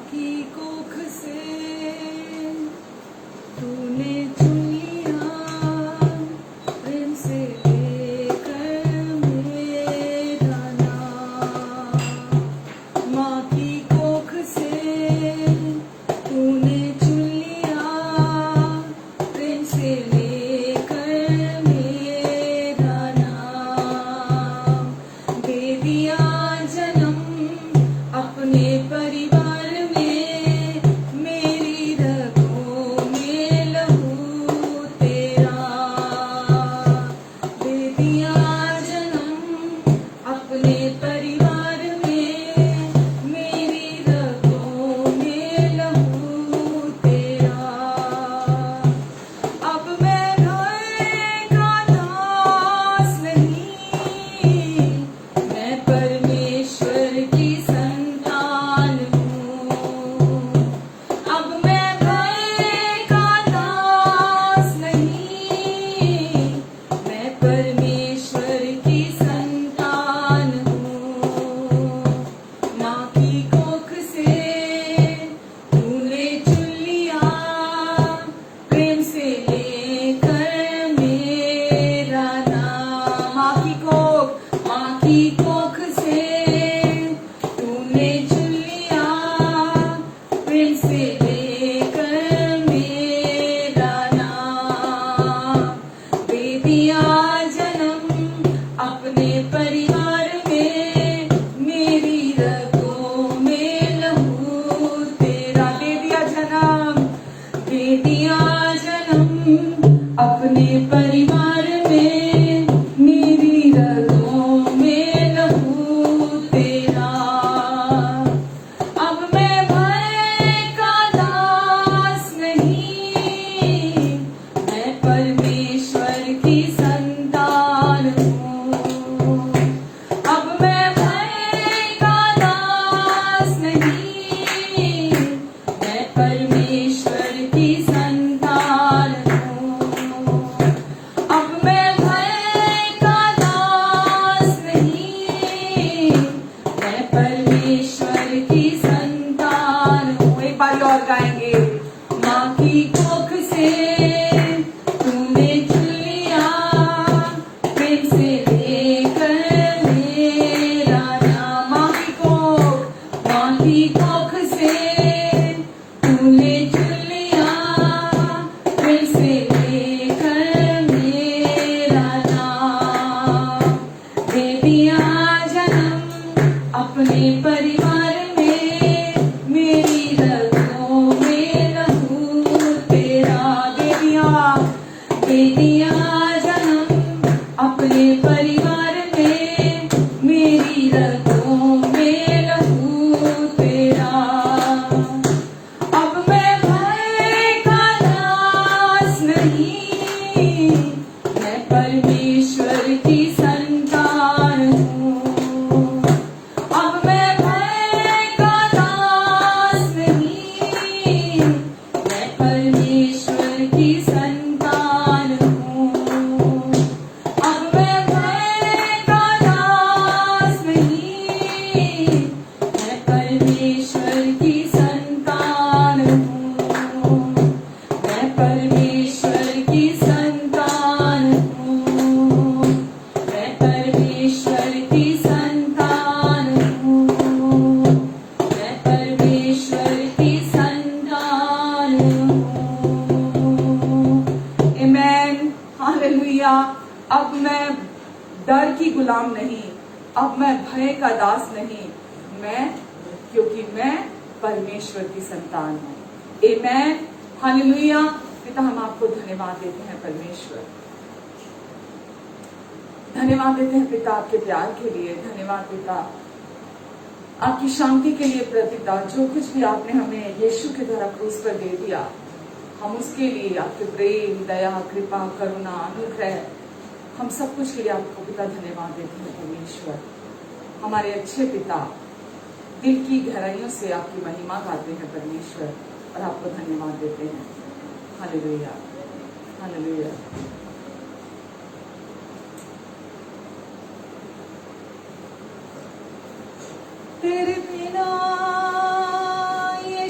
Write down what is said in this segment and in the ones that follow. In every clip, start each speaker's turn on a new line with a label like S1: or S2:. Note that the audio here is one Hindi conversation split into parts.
S1: की कोख से तूने चुन लिया प्रेम से लेकर मेरा नाम। माँ की कोख से तूने चुन लिया प्रेम से लेकर मेरा नाम। दे दिया जन्म अपने परिवार में, मेरी रगों में लहू तेरा। दे दिया जन्म अपने परिवार में, मेरी रगों में लहू तेरा। अब मैं घर का दास नहीं, मैं परमेश्वर की संतान हूँ। अब मैं घर का दास नहीं, मैं परमेश्वर की संतान हूँ। माँ की कोख से तूने चुन लिया प्रेम से लेकर मेरा नाम। माँ की कोख से तूने चुन लिया प्रेम से लेकर मेरा नाम। दे दिया जन्म अपने परिवार में, मेरी रगों में लहू तेरा। दे दिया जन्म अपने परिवार में, मेरी रगों में लहू तेरा। अब मैं भय का दास नहीं, मैं परमेश्वर की संतान हूँ। अब मैं भय का दास नहीं, मैं परमेश्वर की संतान हूँ। अब मैं भय का दास नहीं, मैं परमेश्वर की संतान हूँ। एक बार और गाएंगे। माँ की कोख से तूने चुन लिया प्रेम से लेकर मेरा नाम। माँ की कोख से तूने चुन लिया प्रेम से लेकर मेरा नाम। दे दिया जन्म अपने परिवार में, मेरी रगों में लहू तेरा। दे दिया जन्म अपने परिवार में, मेरी रगों में लहू तेरा। अब मैं भय का दास नहीं, मैं परमेश्वर की संतान हूँ। अब मैं भय का दास नहीं, मैं परमेश्वर की संतान हूँ। अब मैं भय का दास नहीं, मैं परमेश्वर की संतान हूँ। मैं परमेश्वर की संतान हूँ। मैं परमेश्वर की संतान हूँ। मैं परमेश्वर की संतान हूँ। आमेन, हालेलुया। अब मैं डर की गुलाम नहीं, अब मैं भय का दास नहीं, क्योंकि मैं परमेश्वर की संतान हूँ। आमेन, हालेलुया। पिता, हम आपको धन्यवाद देते हैं परमेश्वर। धन्यवाद देते हैं पिता आपके प्यार के लिए। धन्यवाद पिता आपकी शांति के लिए। पिता, जो कुछ भी आपने हमें यीशु के द्वारा क्रूस पर दे दिया, हम उसके लिए आपके प्रेम, दया, कृपा, करुणा, अनुग्रह, हम सब कुछ के लिए आपको पिता धन्यवाद देते हैं परमेश्वर। हमारे अच्छे पिता दिल की गहराइयों से आपकी महिमा गाते हैं परमेश्वर और आपको धन्यवाद देते हैं। Hallelujah, hallelujah. तेरे बिना ये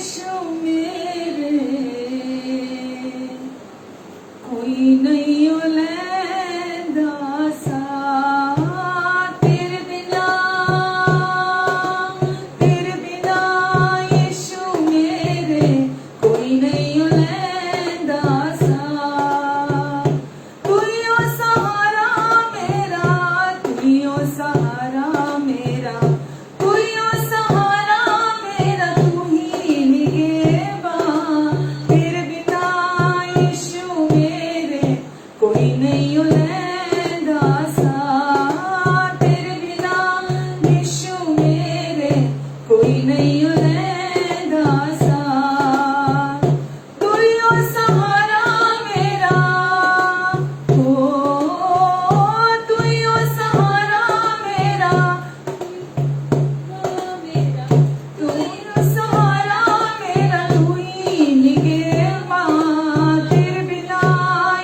S1: दासा तू यो सहारा मेरा हो तू यो सहारा मेरा तू यो सहारा मेरा तू ही निगहबा तेरे बिना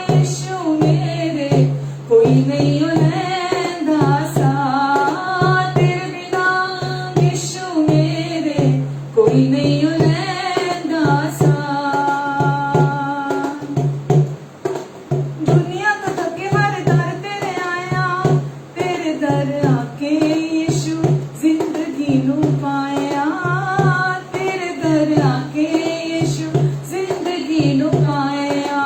S1: यीशु मेरे कोई नहीं दासा तेरे बिना यीशु मेरे कोई नहीं दासा दुनिया का थके मारे दर तेरे आया तेरे दर आके यीशु जिंदगी नू पाया तेरे दर आके यीशु जिंदगी नू पाया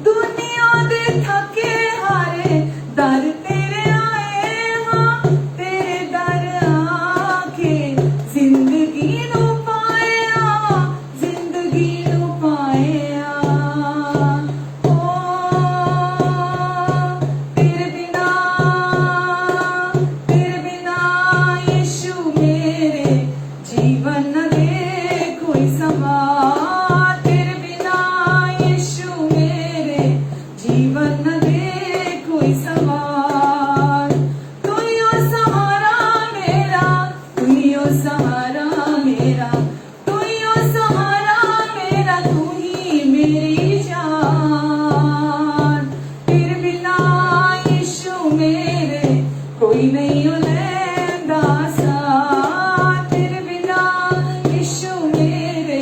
S1: दुनिया दे थके हारे दर तेरे आए हाँ तेरे दर आके जिंदगी नू पाया जिंदगी नू पाया ओ तेरे बिना यीशु मेरे जीवन न दे कोई समा तेरे बिना यीशु मेरे जीवन न दे कोई सवार तू यो सहारा मेरा तू यो सहारा मेरा तू यो सहारा मेरा तू ही मेरी जान तेरे बिना यीशु मेरे कोई नहीं दासा तेरे बिना यीशु मेरे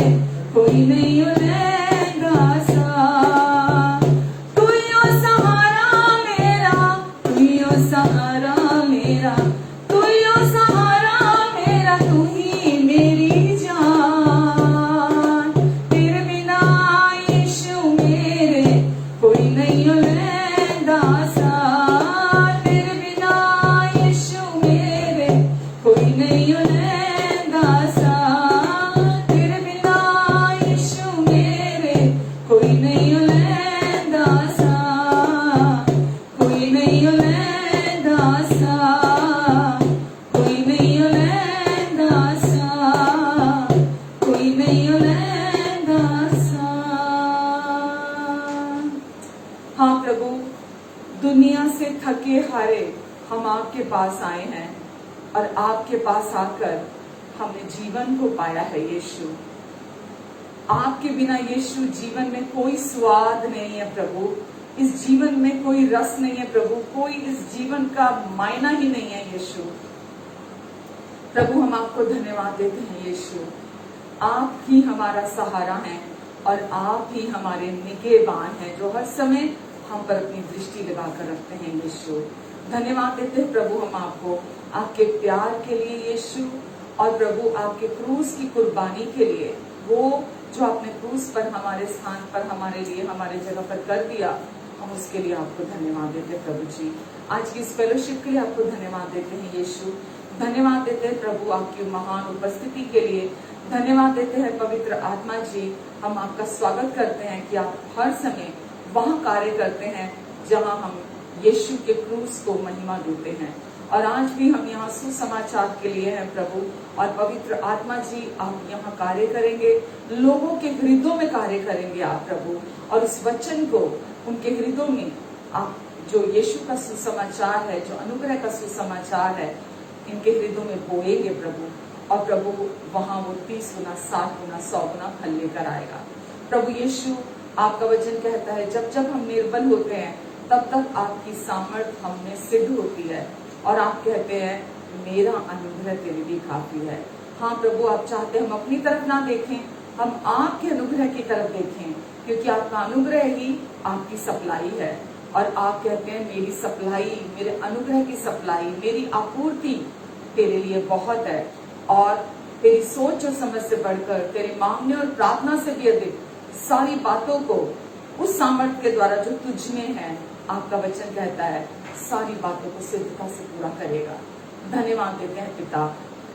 S1: कोई नहीं दासा तू यो सहारा मेरा तू यो सहारा मेरा तू यो सहारा मेरा तू ही मेरी जान तेरे बिना यीशु मेरे कोई नहीं दासा तेरे बिना यीशु मेरे कोई नहीं दासा तेरे बिना यीशु मेरे कोई नहीं दासा कोई नहीं दासा कोई नहीं दासा कोई नहीं दासा हाँ प्रभु दुनिया से थके हारे हम आपके पास आए हैं और आपके पास आकर हमने जीवन को पाया है यीशु आपके बिना यीशु जीवन में कोई स्वाद नहीं है प्रभु इस जीवन में कोई रस नहीं है प्रभु कोई इस जीवन का मायना ही नहीं है यीशु प्रभु हम आपको धन्यवाद देते हैं यीशु आप ही हमारा सहारा है और आप ही हमारे निगहबान हैं जो हर समय हम पर अपनी दृष्टि लगाकर रखते हैं यीशु धन्यवाद देते हैं प्रभु हम आपको आपके प्यार के लिए यीशु और प्रभु आपके क्रूस की कुर्बानी के लिए वो जो आपने क्रूस पर हमारे स्थान पर हमारे लिए हमारे जगह पर कर दिया हम उसके लिए आपको धन्यवाद देते हैं प्रभु जी आज की इस फेलोशिप के लिए आपको धन्यवाद देते हैं यीशु धन्यवाद देते हैं प्रभु आपकी महान उपस्थिति के लिए धन्यवाद देते हैं पवित्र आत्मा जी हम आपका स्वागत करते हैं कि आप हर समय वहां कार्य करते हैं जहां हम यीशु के क्रूस को महिमा देते हैं और आज भी हम यहाँ सुसमाचार के लिए हैं प्रभु और पवित्र आत्मा जी आप यहाँ कार्य करेंगे लोगों के हृदयों में कार्य करेंगे आप प्रभु और उस वचन को उनके हृदयों में आप जो यीशु का सुसमाचार है जो अनुग्रह का सुसमाचार है इनके हृदयों में बोएंगे प्रभु और प्रभु वहां वो 30 गुना 60 गुना 100 गुना फल लेकर आएगा प्रभु यीशु आपका वचन कहता है जब जब हम निर्बल होते हैं तब तक आपकी सामर्थ हम में सिद्ध होती है और आप कहते हैं मेरा अनुग्रह तेरे लिए काफी है हाँ प्रभु आप चाहते हैं हम अपनी तरफ ना देखें हम आपके अनुग्रह की तरफ देखें क्योंकि आपका अनुग्रह ही आपकी सप्लाई है और आप कहते हैं मेरी सप्लाई मेरे अनुग्रह की सप्लाई मेरी आपूर्ति तेरे लिए बहुत है और तेरी सोच और समझ से बढ़कर तेरे मांगने और प्रार्थना से भी अधिक सारी बातों को उस सामर्थ्य के द्वारा जो तुझ में है आपका वचन कहता है सारी बातों को सिद्धता से पूरा करेगा धन्यवाद देते हैं पिता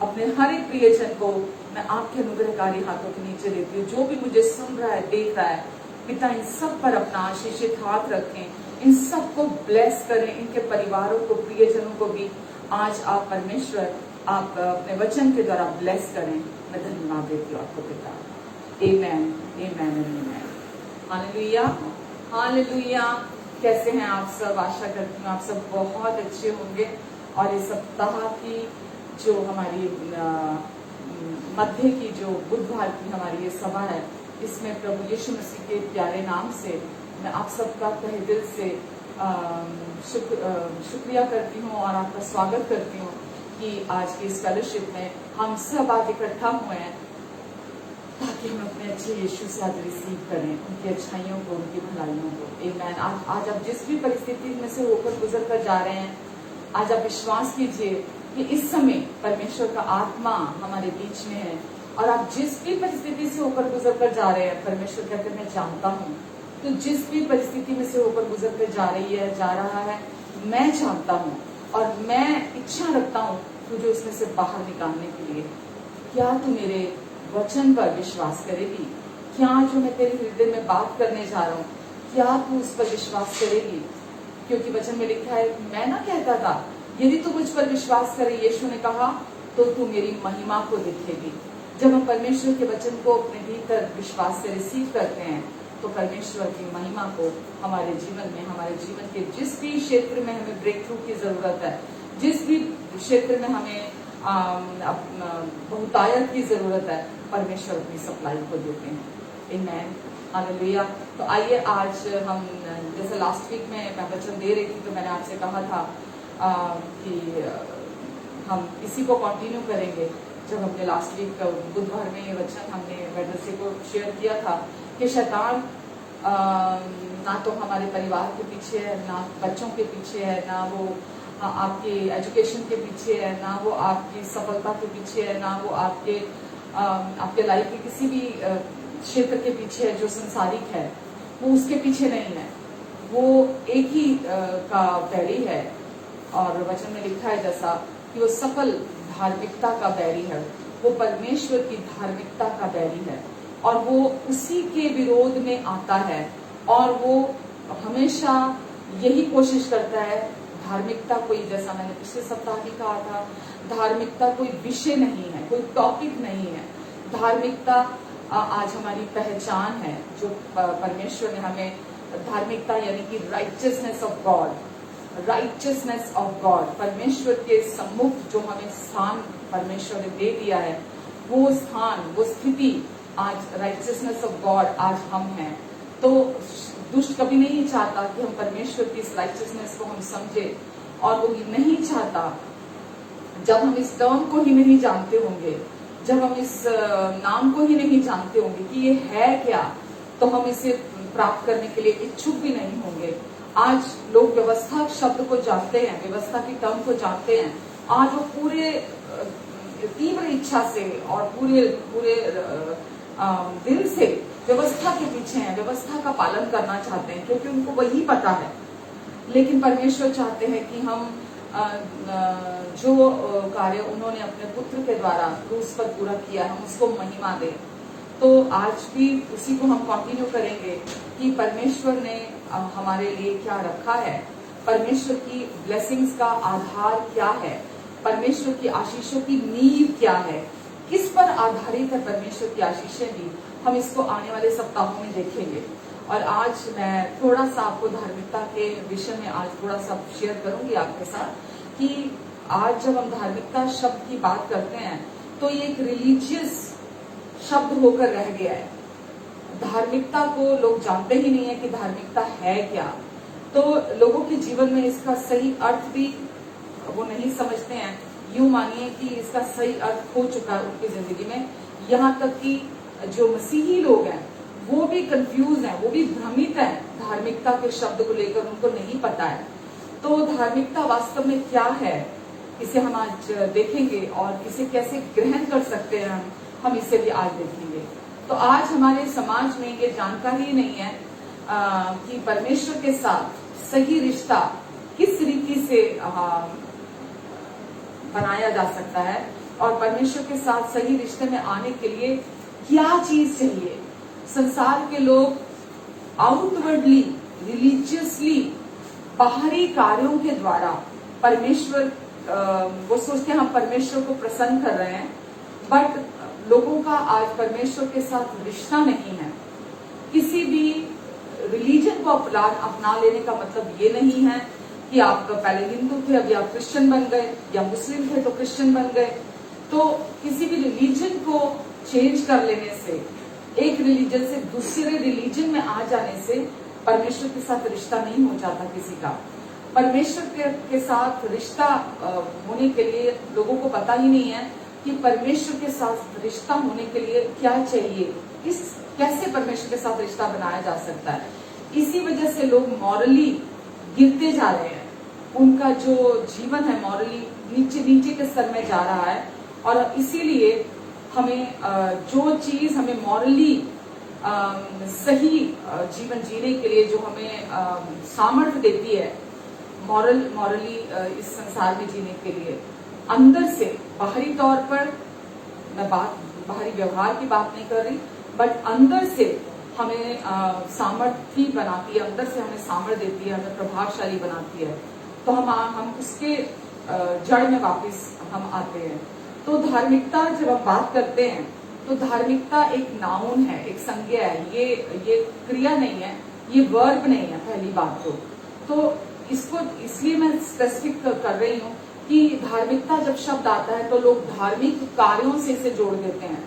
S1: अपने हर एक प्रियजन को मैं आपके अनुग्रहकारी हाथों के नीचे देती हूँ जो भी मुझे सुन रहा है देख रहा है पिता इन सब पर अपना आशीषित हाथ रखें इन सब को ब्लेस करें इनके परिवारों को प्रियजनों को भी आज आप परमेश्वर आप अपने वचन के द्वारा ब्लेस करें मैं देती हूँ आपको पिता। Amen, amen, amen. Hallelujah, hallelujah. कैसे हैं आप सब? आशा करती हूँ आप सब बहुत अच्छे होंगे। और इस सप्ताह की जो हमारी मध्य की जो बुधवार की हमारी ये सभा है, इसमें प्रभु यीशु मसीह के प्यारे नाम से मैं आप सबका तहे दिल से शुक्रिया करती हूँ और आपका स्वागत करती हूँ कि आज की इस फेलोशिप में हम सब आज इकट्ठा हुए हैं ताकि हम अपने अच्छे यीशु से आज रिसीव करें उनकी अच्छाइयों को, उनकी भलाइयों को। आमीन। आज आप जिस भी परिस्थिति में से होकर गुजर कर जा रहे हैं, आज आप विश्वास कीजिए कि इस समय परमेश्वर का आत्मा हमारे बीच में है। और आप जिस भी परिस्थिति से होकर गुजर कर जा रहे हैं, परमेश्वर कहते मैं जानता हूँ। तो जिस भी परिस्थिति में से होकर गुजर कर जा रही है, जा रहा है, मैं जानता हूँ और मैं इच्छा रखता हूँ तुझे उसमें से बाहर निकालने के लिए। क्या तू मेरे वचन पर विश्वास करेगी? क्या जो मैं तेरे हृदय में बात करने जा रहा हूँ, क्या तू उस पर विश्वास करेगी? क्योंकि वचन में लिखा है, मैं ना कहता था यदि तू मुझ पर विश्वास करे, यीशु ने कहा, तो तू मेरी महिमा को देखेगी। जब हम परमेश्वर के वचन को अपने भीतर विश्वास से रिसीव करते हैं, तो परमेश्वर की महिमा को हमारे जीवन में, हमारे जीवन के जिस भी क्षेत्र में हमें ब्रेक थ्रू की जरूरत है, जिस भी क्षेत्र में हमें बहुतायत की जरूरत है, परमेश्वर अपनी सप्लाई को देते हैं। आमीन, हालेलुया। तो आइए आज हम, जैसे लास्ट वीक में मैं वचन दे रही थी, तो मैंने आपसे कहा था कि हम इसी को कंटिन्यू करेंगे। जब हमने लास्ट वीक बुधवार में ये वचन हमने वेडनेसडे को शेयर किया था कि शैतान ना तो हमारे परिवार के पीछे है, ना बच्चों के पीछे है, ना वो आपके एजुकेशन के पीछे है, ना वो आपकी सफलता के पीछे है, ना वो आपके लाइफ के किसी भी क्षेत्र के पीछे है जो संसारिक है, वो उसके पीछे नहीं है। वो एक ही का बैरी है। और वचन में लिखा है जैसा कि वो सफल धार्मिकता का बैरी है, वो परमेश्वर की धार्मिकता का बैरी है और वो उसी के विरोध में आता है। और वो हमेशा यही कोशिश करता है, धार्मिकता कोई, जैसा मैंने पिछले सप्ताह भी कहा था, धार्मिकता कोई विषय नहीं है, कोई टॉपिक नहीं है। धार्मिकता आज हमारी पहचान है, जो परमेश्वर ने हमें, धार्मिकता यानी कि righteousness of God, righteousness of God, परमेश्वर के सम्मुख जो हमें स्थान परमेश्वर ने दे दिया है, वो स्थान, वो स्थिति आज राइचियसनेस ऑफ गॉड आज हम हैं। तो दुष्ट कभी नहीं चाहता कि हम परमेश्वर की इस राइचियसनेस को हम समझे, और वो नहीं चाहता, जब हम इस टर्म को ही नहीं जानते होंगे, जब हम इस नाम को ही नहीं जानते होंगे कि ये है क्या, तो हम इसे प्राप्त करने के लिए इच्छुक भी नहीं होंगे। आज लोग व्यवस्था शब्द को जानते हैं, व्यवस्था की टर्म को जानते हैं। आज वो पूरे तीव्र इच्छा से और पूरे दिल से व्यवस्था के पीछे हैं, व्यवस्था का पालन करना चाहते हैं, क्योंकि उनको वही पता है। लेकिन परमेश्वर चाहते हैं कि हम जो कार्य उन्होंने अपने पुत्र के द्वारा क्रूस पर पूरा किया, हम उसको महिमा दें। तो आज भी उसी को हम कंटिन्यू करेंगे कि परमेश्वर ने हमारे लिए क्या रखा है, परमेश्वर की ब्लेसिंग्स का आधार क्या है, परमेश्वर की आशीषों की नींव क्या है, किस पर आधारित है परमेश्वर की आशीषें भी, हम इसको आने वाले सप्ताहों में देखेंगे। और आज मैं थोड़ा सा आपको धार्मिकता के विषय में आज थोड़ा सा शेयर करूंगी आपके साथ कि आज जब हम धार्मिकता शब्द की बात करते हैं, तो ये एक रिलीजियस शब्द होकर रह गया है। धार्मिकता को लोग जानते ही नहीं है कि धार्मिकता है क्या। तो लोगों के जीवन में इसका सही अर्थ भी वो नहीं समझते हैं। यूं मानिए कि इसका सही अर्थ हो चुका है उनकी जिंदगी में। यहाँ तक कि जो मसीही लोग हैं वो भी कंफ्यूज हैं, वो भी भ्रमित हैं धार्मिकता के शब्द को लेकर, उनको नहीं पता है। तो धार्मिकता वास्तव में क्या है, इसे हम आज देखेंगे और इसे कैसे ग्रहण कर सकते हैं हम इसे भी आज देखेंगे। तो आज हमारे समाज में ये जानकारी नहीं है कि परमेश्वर के साथ सही रिश्ता किस रीति से बनाया जा सकता है और परमेश्वर के साथ सही रिश्ते में आने के लिए क्या चीज चाहिए। संसार के लोग आउटवर्डली, रिलीजियसली, बाहरी कार्यों के द्वारा परमेश्वर, वो सोचते हैं हम परमेश्वर को प्रसन्न कर रहे हैं, बट लोगों का आज परमेश्वर के साथ रिश्ता नहीं है। किसी भी रिलीजन को अपना लेने का मतलब ये नहीं है कि आप पहले हिंदू थे अभी आप क्रिश्चियन बन गए, या मुस्लिम थे तो क्रिश्चियन बन गए। तो किसी भी रिलीजन को चेंज कर लेने से, एक रिलीजन से दूसरे रिलीजन में आ जाने से परमेश्वर के साथ रिश्ता नहीं हो जाता किसी का। परमेश्वर के साथ रिश्ता होने के लिए लोगों को पता ही नहीं है कि परमेश्वर के साथ रिश्ता होने के लिए क्या चाहिए, कैसे परमेश्वर के साथ रिश्ता बनाया जा सकता है। इसी वजह से लोग मॉरली गिरते जा रहे हैं, उनका जो जीवन है मॉरली नीचे के स्तर में जा रहा है। और इसीलिए हमें जो चीज हमें मॉरली सही जीवन जीने के लिए जो हमें सामर्थ्य देती है, मॉरली इस संसार में जीने के लिए, अंदर से, बाहरी तौर पर मैं बाहरी व्यवहार की बात नहीं कर रही, बट अंदर से हमें सामर्थ्य बनाती है, अंदर से हमें सामर्थ्य देती है, हमें प्रभावशाली बनाती है। तो हम उसके जड़ में वापस हम आते हैं। तो धार्मिकता जब हम बात करते हैं तो धार्मिकता एक नाउन है, एक संज्ञा है, ये क्रिया नहीं है, ये वर्ब नहीं है। पहली बात तो इसको इसलिए मैं स्पेसिफिक कर रही हूँ कि धार्मिकता जब शब्द आता है तो लोग धार्मिक कार्यों से इसे जोड़ देते हैं।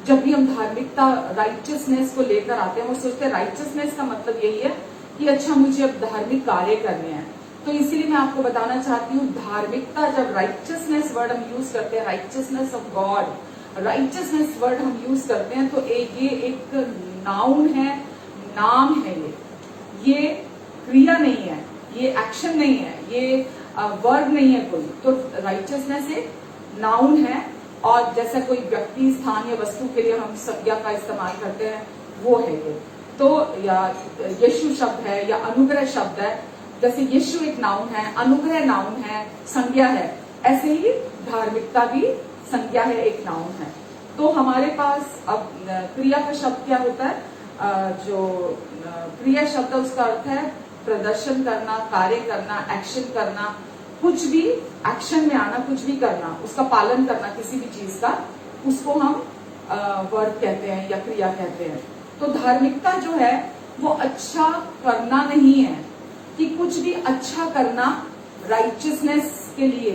S1: जब भी हम धार्मिकता, राइचियसनेस को लेकर आते हैं, वो सोचते हैं राइचियसनेस का मतलब यही है कि अच्छा मुझे अब धार्मिक कार्य करने हैं। तो इसीलिए मैं आपको बताना चाहती हूँ, धार्मिकता जब राइचियसनेस वर्ड हम यूज करते हैं, righteousness of God, righteousness word हम यूज करते हैं, तो ये एक नाउन है, नाम है, ये क्रिया नहीं है, ये एक्शन नहीं है, ये वर्ब नहीं है कोई। तो राइचियसनेस एक नाउन है, और जैसा कोई व्यक्ति, स्थान या वस्तु के लिए हम संज्ञा का इस्तेमाल करते हैं, वो है ये। तो या यीशु शब्द है या अनुग्रह शब्द है, जैसे यीशु एक नाउन है, अनुग्रह नाउन है, संज्ञा है, ऐसे ही धार्मिकता भी संज्ञा है, एक नाउन है। तो हमारे पास अब क्रिया का शब्द क्या होता है? जो क्रिया शब्द उसका अर्थ है प्रदर्शन करना, कार्य करना, एक्शन करना, कुछ भी एक्शन में आना, कुछ भी करना, उसका पालन करना किसी भी चीज का, उसको हम वर्ब कहते हैं या क्रिया कहते हैं। तो धार्मिकता जो है वो अच्छा करना नहीं है कि कुछ भी अच्छा करना राइचियसनेस के लिए,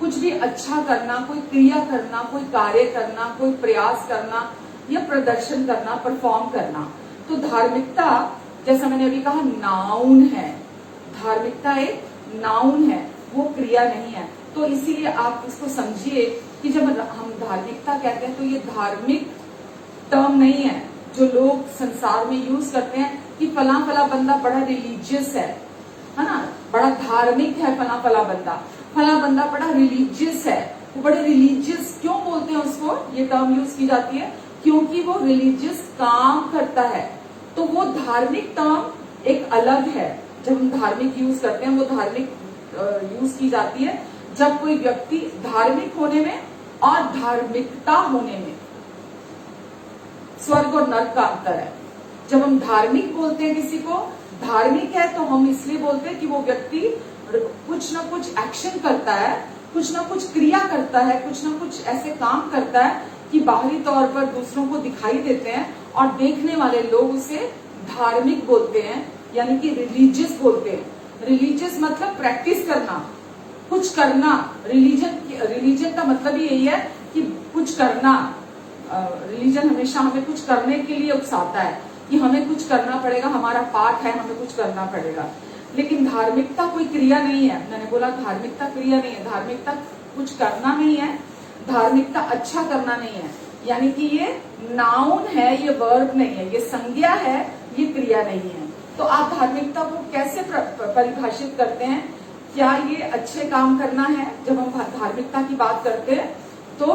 S1: कुछ भी अच्छा करना, कोई क्रिया करना, कोई कार्य करना, कोई प्रयास करना या प्रदर्शन करना, परफॉर्म करना। तो धार्मिकता, जैसा मैंने अभी कहा, नाउन है। धार्मिकता एक नाउन है, वो क्रिया नहीं है। तो इसीलिए आप इसको समझिए कि जब हम धार्मिकता कहते हैं तो ये धार्मिक टर्म नहीं है जो लोग संसार में यूज करते हैं कि फला फला बंदा बड़ा रिलीजियस है ना, बड़ा धार्मिक है फला बंदा बड़ा रिलीजियस है। वो बड़े रिलीजियस क्यों बोलते हैं उसको? ये टर्म यूज की जाती है क्योंकि वो रिलीजियस काम करता है। तो वो धार्मिक टर्म एक अलग है। जब हम धार्मिक यूज करते हैं, वो धार्मिक यूज की जाती है जब कोई व्यक्ति धार्मिक होने में और धार्मिकता होने में स्वर्ग और नरक का अंतर है। जब हम धार्मिक बोलते हैं किसी को, धार्मिक है तो हम इसलिए बोलते हैं कि वो व्यक्ति कुछ ना कुछ एक्शन करता है, कुछ ना कुछ क्रिया करता है, कुछ ना कुछ ऐसे काम करता है कि बाहरी तौर पर दूसरों को दिखाई देते हैं और देखने वाले लोग उसे धार्मिक बोलते हैं, यानी कि रिलीजियस बोलते हैं। रिलीजियस मतलब प्रैक्टिस करना, कुछ करना। रिलीजन का मतलब ही यही है कि कुछ करना। रिलीजन हमेशा हमें कुछ करने के लिए उकसाता है कि हमें कुछ करना पड़ेगा, हमारा पाठ है, हमें कुछ करना पड़ेगा। लेकिन धार्मिकता कोई क्रिया नहीं है। मैंने बोला धार्मिकता क्रिया नहीं है, धार्मिकता कुछ करना नहीं है, धार्मिकता अच्छा करना नहीं है। यानी कि ये नाउन है, ये वर्ब नहीं है, ये संज्ञा है, ये क्रिया नहीं है। तो आप धार्मिकता को कैसे परिभाषित करते हैं? क्या ये अच्छे काम करना है? जब हम धार्मिकता की बात करते हैं तो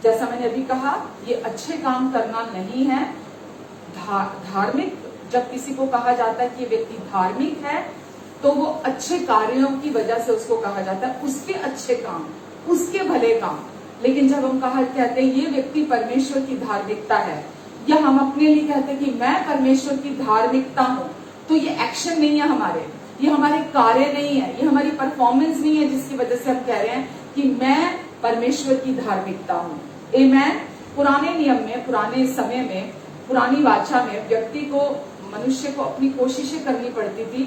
S1: जैसा मैंने अभी कहा, ये अच्छे काम करना नहीं है। धार्मिक जब किसी को कहा जाता है कि ये व्यक्ति धार्मिक है तो वो अच्छे कार्यों की वजह से उसको कहा जाता है, उसके अच्छे काम, उसके भले काम। लेकिन जब हम कहते हैं ये व्यक्ति परमेश्वर की धार्मिकता है, या हम अपने लिए कहते हैं कि मैं परमेश्वर की धार्मिकता हूँ, तो ये एक्शन नहीं है हमारे, ये हमारे कार्य नहीं है, ये हमारी परफॉर्मेंस नहीं है जिसकी वजह से हम कह रहे हैं कि मैं परमेश्वर की धार्मिकता हूँ। आमेन। पुराने नियम में, पुराने समय में, पुरानी वाचा में व्यक्ति को, मनुष्य को अपनी कोशिशें करनी पड़ती थी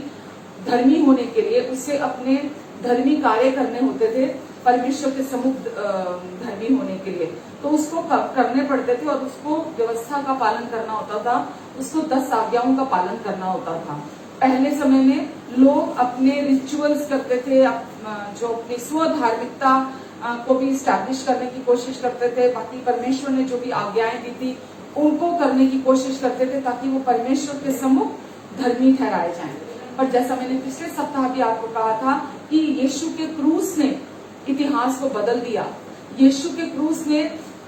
S1: धर्मी होने के लिए, उससे अपने धर्मी कार्य करने होते थे परमेश्वर के सम्मुख धर्मी होने के लिए। तो उसको करने पड़ते थे और उसको व्यवस्था का पालन करना होता था, उसको 10 आज्ञाओं का पालन करना होता था। पहले समय में लोग अपने रिचुअल्स करते थे, जो अपनी स्व धार्मिकता को भी स्टैब्लिश करने की कोशिश करते थे, बाकी परमेश्वर ने जो भी आज्ञाएं दी थी उनको करने की कोशिश करते थे ताकि वो परमेश्वर के सम्मुख धर्मी ठहराए जाएं। पर जैसा मैंने पिछले सप्ताह भी आपको कहा था कि यीशु के क्रूस ने इतिहास को बदल दिया, यीशु के क्रूस ने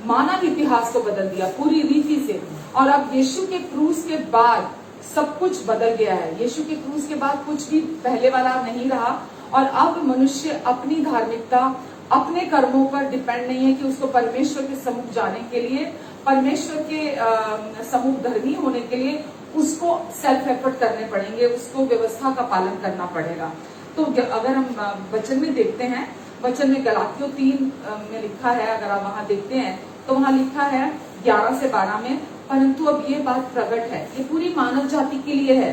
S1: मानव इतिहास को बदल दिया पूरी रीति से। और अब यीशु के क्रूस के बाद सब कुछ बदल गया है। यीशु के क्रूस के बाद कुछ भी पहले वाला नहीं रहा और अब मनुष्य अपनी धार्मिकता, अपने कर्मों पर डिपेंड नहीं है कि उसको परमेश्वर के सम्मुख जाने के लिए, परमेश्वर के सम्मुख धर्मी होने के लिए उसको सेल्फ एफर्ट करने पड़ेंगे, उसको व्यवस्था का पालन करना पड़ेगा। तो अगर हम वचन में देखते हैं, वचन में गलातियों 3 में लिखा है, अगर आप वहां देखते हैं तो वहां लिखा है 11 से 12 में, परंतु अब ये बात प्रकट है, ये पूरी मानव जाति के लिए है,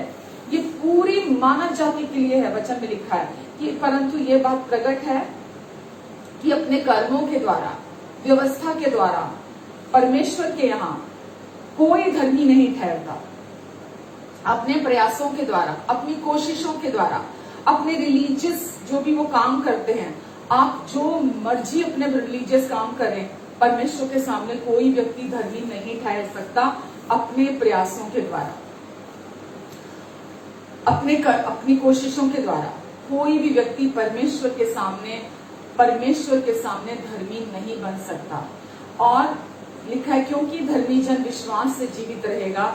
S1: ये पूरी मानव जाति के लिए है। वचन में लिखा है कि परंतु ये बात प्रकट है कि अपने कर्मों के द्वारा, व्यवस्था के द्वारा परमेश्वर के यहाँ कोई धर्मी नहीं ठहरता। अपने प्रयासों के द्वारा, अपनी कोशिशों के द्वारा, अपने रिलीजियस जो भी वो काम करते हैं, आप जो मर्जी अपने रिलीजियस काम करें, परमेश्वर के सामने कोई व्यक्ति धर्मी नहीं ठहर सकता अपने प्रयासों के द्वारा, अपनी कोशिशों के द्वारा। कोई भी व्यक्ति परमेश्वर के सामने धर्मी नहीं बन सकता। और लिखा है क्योंकि धर्मी जन विश्वास से जीवित रहेगा,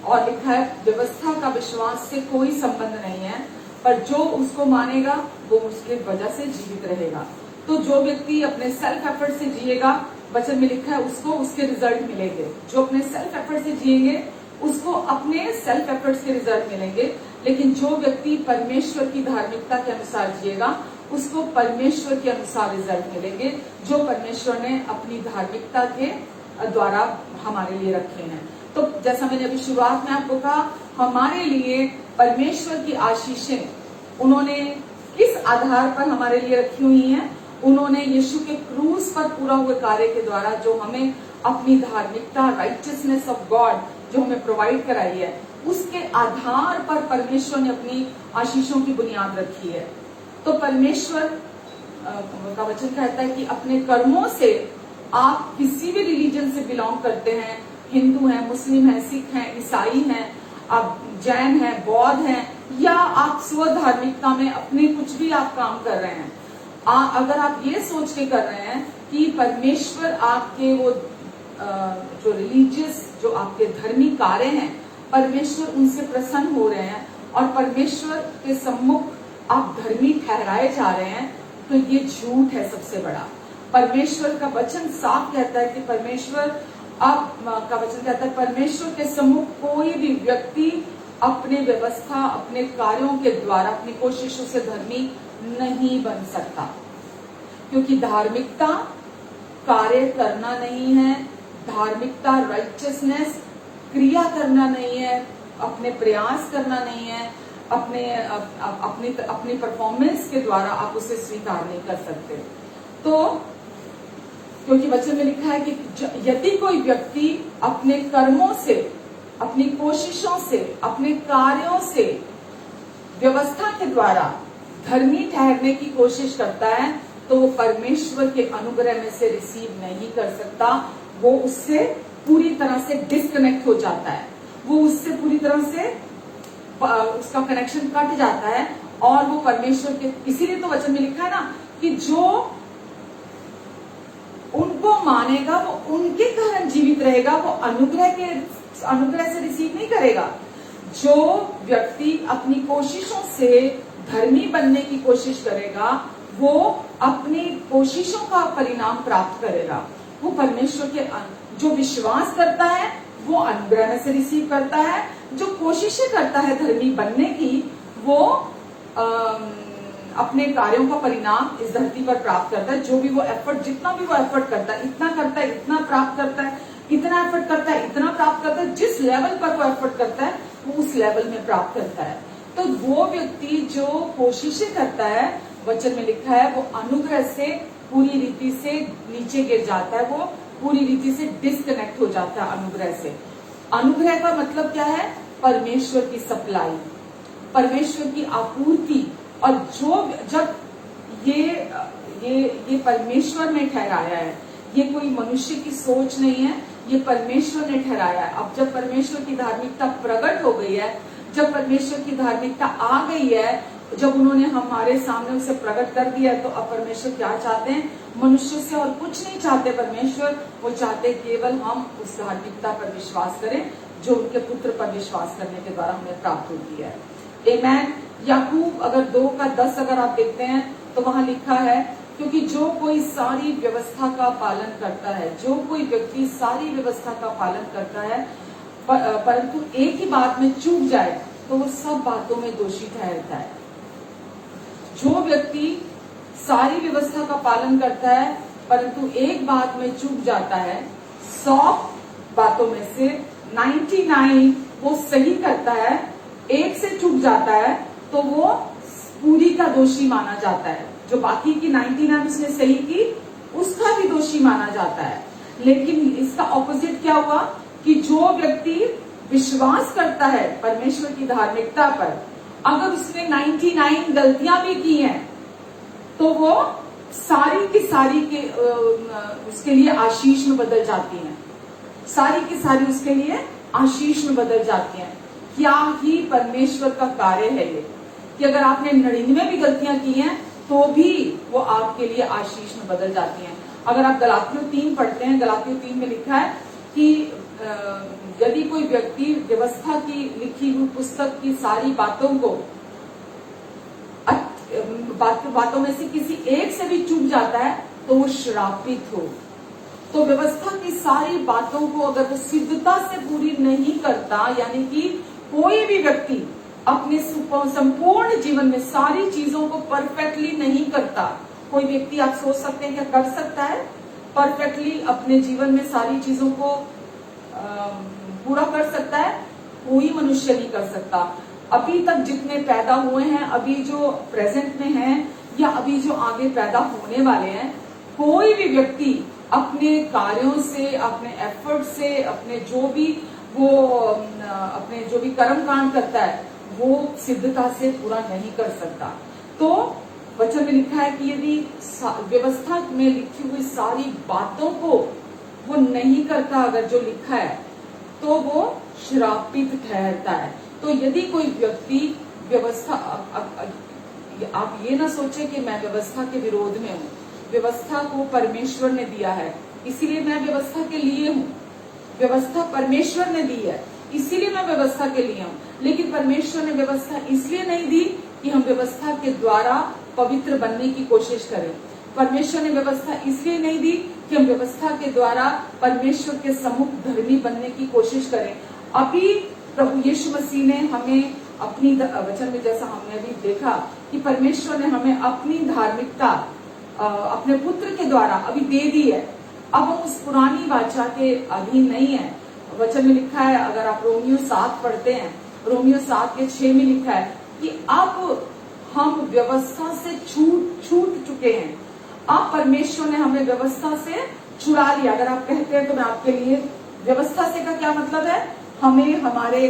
S1: और लिखा है व्यवस्था का विश्वास से कोई संबंध नहीं है, पर जो उसको मानेगा वो उसके वजह से जीवित रहेगा। तो जो व्यक्ति अपने सेल्फ एफर्ट से जिएगा, वचन में लिखा है उसको उसके रिजल्ट मिलेंगे। जो अपने सेल्फ एफर्ट से जिएंगे उसको अपने सेल्फ एफर्ट्स के रिजल्ट मिलेंगे, लेकिन जो व्यक्ति परमेश्वर की धार्मिकता के अनुसार जिएगा उसको परमेश्वर के अनुसार रिजल्ट मिलेंगे, जो परमेश्वर ने अपनी धार्मिकता के द्वारा हमारे लिए रखे हैं। तो जैसा मैंने अभी शुरुआत में आपको कहा, हमारे लिए परमेश्वर की आशीषें उन्होंने किस आधार पर हमारे लिए रखी हुई हैं? उन्होंने यीशु के क्रूस पर पूरा हुए कार्य के द्वारा जो हमें अपनी धार्मिकता, राइचियसनेस ऑफ गॉड जो हमें प्रोवाइड कराई है, उसके आधार पर परमेश्वर ने अपनी आशीषों की बुनियाद रखी है। तो परमेश्वर का वचन कहता है कि अपने कर्मों से, आप किसी भी रिलीजन से बिलोंग करते हैं, हिंदू हैं, मुस्लिम हैं, सिख हैं, ईसाई हैं, आप जैन हैं, बौद्ध हैं, या आप स्व धार्मिकता में अपने कुछ भी आप काम कर रहे हैं, अगर आप ये सोच के कर रहे हैं कि परमेश्वर आपके वो जो रिलीजियस, जो आपके धर्मी कार्य हैं, परमेश्वर उनसे प्रसन्न हो रहे हैं और परमेश्वर के सम्मुख आप धर्मी ठहराए जा रहे हैं, तो ये झूठ है सबसे बड़ा। परमेश्वर का वचन साफ कहता है कि परमेश्वर का वचन कहता है परमेश्वर के सम्मुख कोई भी व्यक्ति अपने व्यवस्था, अपने कार्यों के द्वारा, अपनी कोशिशों से धर्मी नहीं बन सकता, क्योंकि धार्मिकता कार्य करना नहीं है, धार्मिकता राइचियसनेस क्रिया करना नहीं है, अपने प्रयास करना नहीं है, अपनी परफॉर्मेंस के द्वारा आप उसे स्वीकार नहीं कर सकते। तो क्योंकि वचन में लिखा है कि यदि कोई व्यक्ति अपने कर्मों से, अपनी कोशिशों से, अपने कार्यों से, व्यवस्था के द्वारा धर्मी ठहरने की कोशिश करता है, तो वो परमेश्वर के अनुग्रह में से रिसीव नहीं कर सकता, वो उससे पूरी तरह से डिस्कनेक्ट हो जाता है, वो उससे पूरी तरह से उसका कनेक्शन कट जाता है और वो परमेश्वर के, इसीलिए तो वचन में लिखा है ना कि जो उनको मानेगा वो उनके कारण जीवित रहेगा, वो अनुग्रह से रिसीव नहीं करेगा। जो व्यक्ति अपनी कोशिशों से धर्मी बनने की कोशिश करेगा, वो अपनी कोशिशों का परिणाम प्राप्त करेगा। वो परमेश्वर के, जो विश्वास करता है वो अनुग्रह से रिसीव करता है, जो कोशिशें करता है धर्मी बनने की, वो अपने कार्यों का परिणाम इस धरती पर प्राप्त करता है। जो भी वो एफर्ट, जितना भी वो एफर्ट करता है, इतना करता है, इतना प्राप्त करता है, इतना एफर्ट करता है, इतना प्राप्त करता है। जिस लेवल पर वो एफर्ट करता है वो उस लेवल में प्राप्त करता है। तो वो व्यक्ति जो कोशिशें करता है, वचन में लिखा है, वो अनुग्रह से पूरी रीति से नीचे गिर जाता है, वो पूरी रीति से डिस्कनेक्ट हो जाता है अनुग्रह से। अनुग्रह का मतलब क्या है? परमेश्वर की सप्लाई, परमेश्वर की आपूर्ति। और जो जब ये परमेश्वर ने ठहराया है, ये कोई मनुष्य की सोच नहीं है, ये परमेश्वर ने ठहराया है। अब जब परमेश्वर की धार्मिकता प्रकट हो गई है, जब परमेश्वर की धार्मिकता आ गई है, जब उन्होंने हमारे सामने उसे प्रकट कर दिया है, तो अब परमेश्वर क्या चाहते हैं? मनुष्य से और कुछ नहीं चाहते परमेश्वर, वो चाहते केवल हम उस धार्मिकता पर विश्वास करें जो उनके पुत्र पर विश्वास करने के द्वारा हमें प्राप्त होती है। आमेन। याकूब अगर 2:10 अगर आप देखते हैं तो वहां लिखा है, क्योंकि जो कोई सारी व्यवस्था का पालन करता है, जो कोई व्यक्ति सारी व्यवस्था का पालन करता है, परंतु एक ही बात में चूक जाए तो वो सब बातों में दोषी ठहरता है। जो व्यक्ति सारी व्यवस्था का पालन करता है परंतु एक बात में चूक जाता है, 100 बातों में से 99 वो सही करता है, एक से चूक जाता है तो वो पूरी का दोषी माना जाता है। जो बाकी की 99 उसने सही की, उसका भी दोषी माना जाता है। लेकिन इसका ऑपोजिट क्या हुआ कि जो व्यक्ति विश्वास करता है परमेश्वर की धार्मिकता पर, अगर उसने 99 गलतियां भी की हैं तो वो सारी की सारी के उसके लिए आशीष में बदल जाती हैं, सारी की सारी उसके लिए आशीष में बदल जाती हैं। क्या ही परमेश्वर का कार्य है ये, कि अगर आपने 99 भी गलतियां की हैं तो भी वो आपके लिए आशीष में बदल जाती हैं। अगर आप गलातियों 3 पढ़ते हैं, गलातियों 3 में लिखा है कि यदि कोई व्यक्ति व्यवस्था की लिखी हुई पुस्तक की सारी बातों में से किसी एक से भी चूक जाता है तो वो श्रापित हो। तो व्यवस्था की सारी बातों को अगर वो सिद्धता से पूरी नहीं करता, यानी कि कोई भी व्यक्ति अपने संपूर्ण जीवन में सारी चीजों को परफेक्टली नहीं करता। कोई व्यक्ति आप सोच सकते हैं क्या कर सकता है परफेक्टली अपने जीवन में सारी चीजों को पूरा कर सकता है? कोई मनुष्य नहीं कर सकता। अभी तक जितने पैदा हुए हैं, अभी जो प्रेजेंट में हैं या अभी जो आगे पैदा होने वाले हैं, कोई भी व्यक्ति अपने कार्यों से, अपने एफर्ट से, अपने जो भी कर्म कांड करता है वो सिद्धता से पूरा नहीं कर सकता। तो वचन में लिखा है कि यदि व्यवस्था में लिखी हुई सारी बातों को वो नहीं करता, अगर जो लिखा है, तो वो श्रापित ठहरता है। तो यदि कोई व्यक्ति व्यवस्था, आप ये ना सोचे कि मैं व्यवस्था के विरोध में हूँ। व्यवस्था को परमेश्वर ने दिया है, इसीलिए मैं व्यवस्था के लिए हूँ। व्यवस्था परमेश्वर ने दी है, इसीलिए मैं व्यवस्था के लिए हूँ। लेकिन परमेश्वर ने व्यवस्था इसलिए नहीं दी कि हम व्यवस्था के द्वारा पवित्र बनने की कोशिश करें। परमेश्वर ने व्यवस्था इसलिए नहीं दी कि हम व्यवस्था के द्वारा परमेश्वर के सम्मुख धर्मी बनने की कोशिश करें। अभी प्रभु यीशु मसीह ने हमें अपनी वचन में, जैसा हमने अभी देखा कि परमेश्वर ने हमें अपनी धार्मिकता अपने पुत्र के द्वारा अभी दे दी है। अब हम उस पुरानी वाचा के अधीन नहीं है। वचन में लिखा है, अगर आप रोमियो 7 पढ़ते हैं, रोमियो 7:6 में लिखा है कि अब हम व्यवस्था से छूट चुके हैं। अब परमेश्वर ने हमें व्यवस्था से छुड़ा लिया। अगर आप कहते हैं तो मैं आपके लिए, व्यवस्था से का क्या मतलब है? हमें हमारे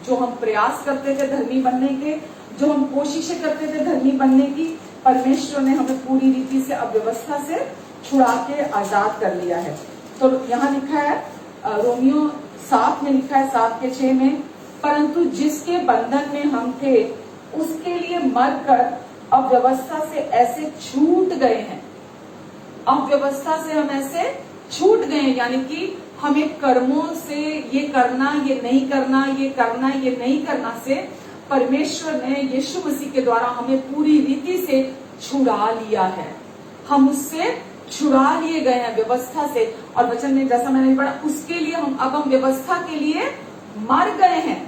S1: जो हम प्रयास करते थे धर्मी बनने के, जो हम कोशिशें करते थे धर्मी बनने की, परमेश्वर ने हमें पूरी रीति से अब व्यवस्था से छुड़ा के आजाद कर लिया है। तो यहाँ लिखा है रोमियो 7 में लिखा है 7:6 में, परंतु जिसके बंधन में हम थे उसके लिए मरकर अब व्यवस्था से ऐसे छूट गए हैं। अब व्यवस्था से हम ऐसे छूट गए हैं, यानी कि हमें कर्मों से ये करना, ये नहीं करना, ये करना, ये नहीं करना से परमेश्वर ने यीशु मसीह के द्वारा हमें पूरी रीति से छुड़ा लिया है। हम उससे छुड़ा लिए गए हैं व्यवस्था से। और वचन में जैसा मैंने पढ़ा, उसके लिए हम व्यवस्था के लिए मर गए हैं।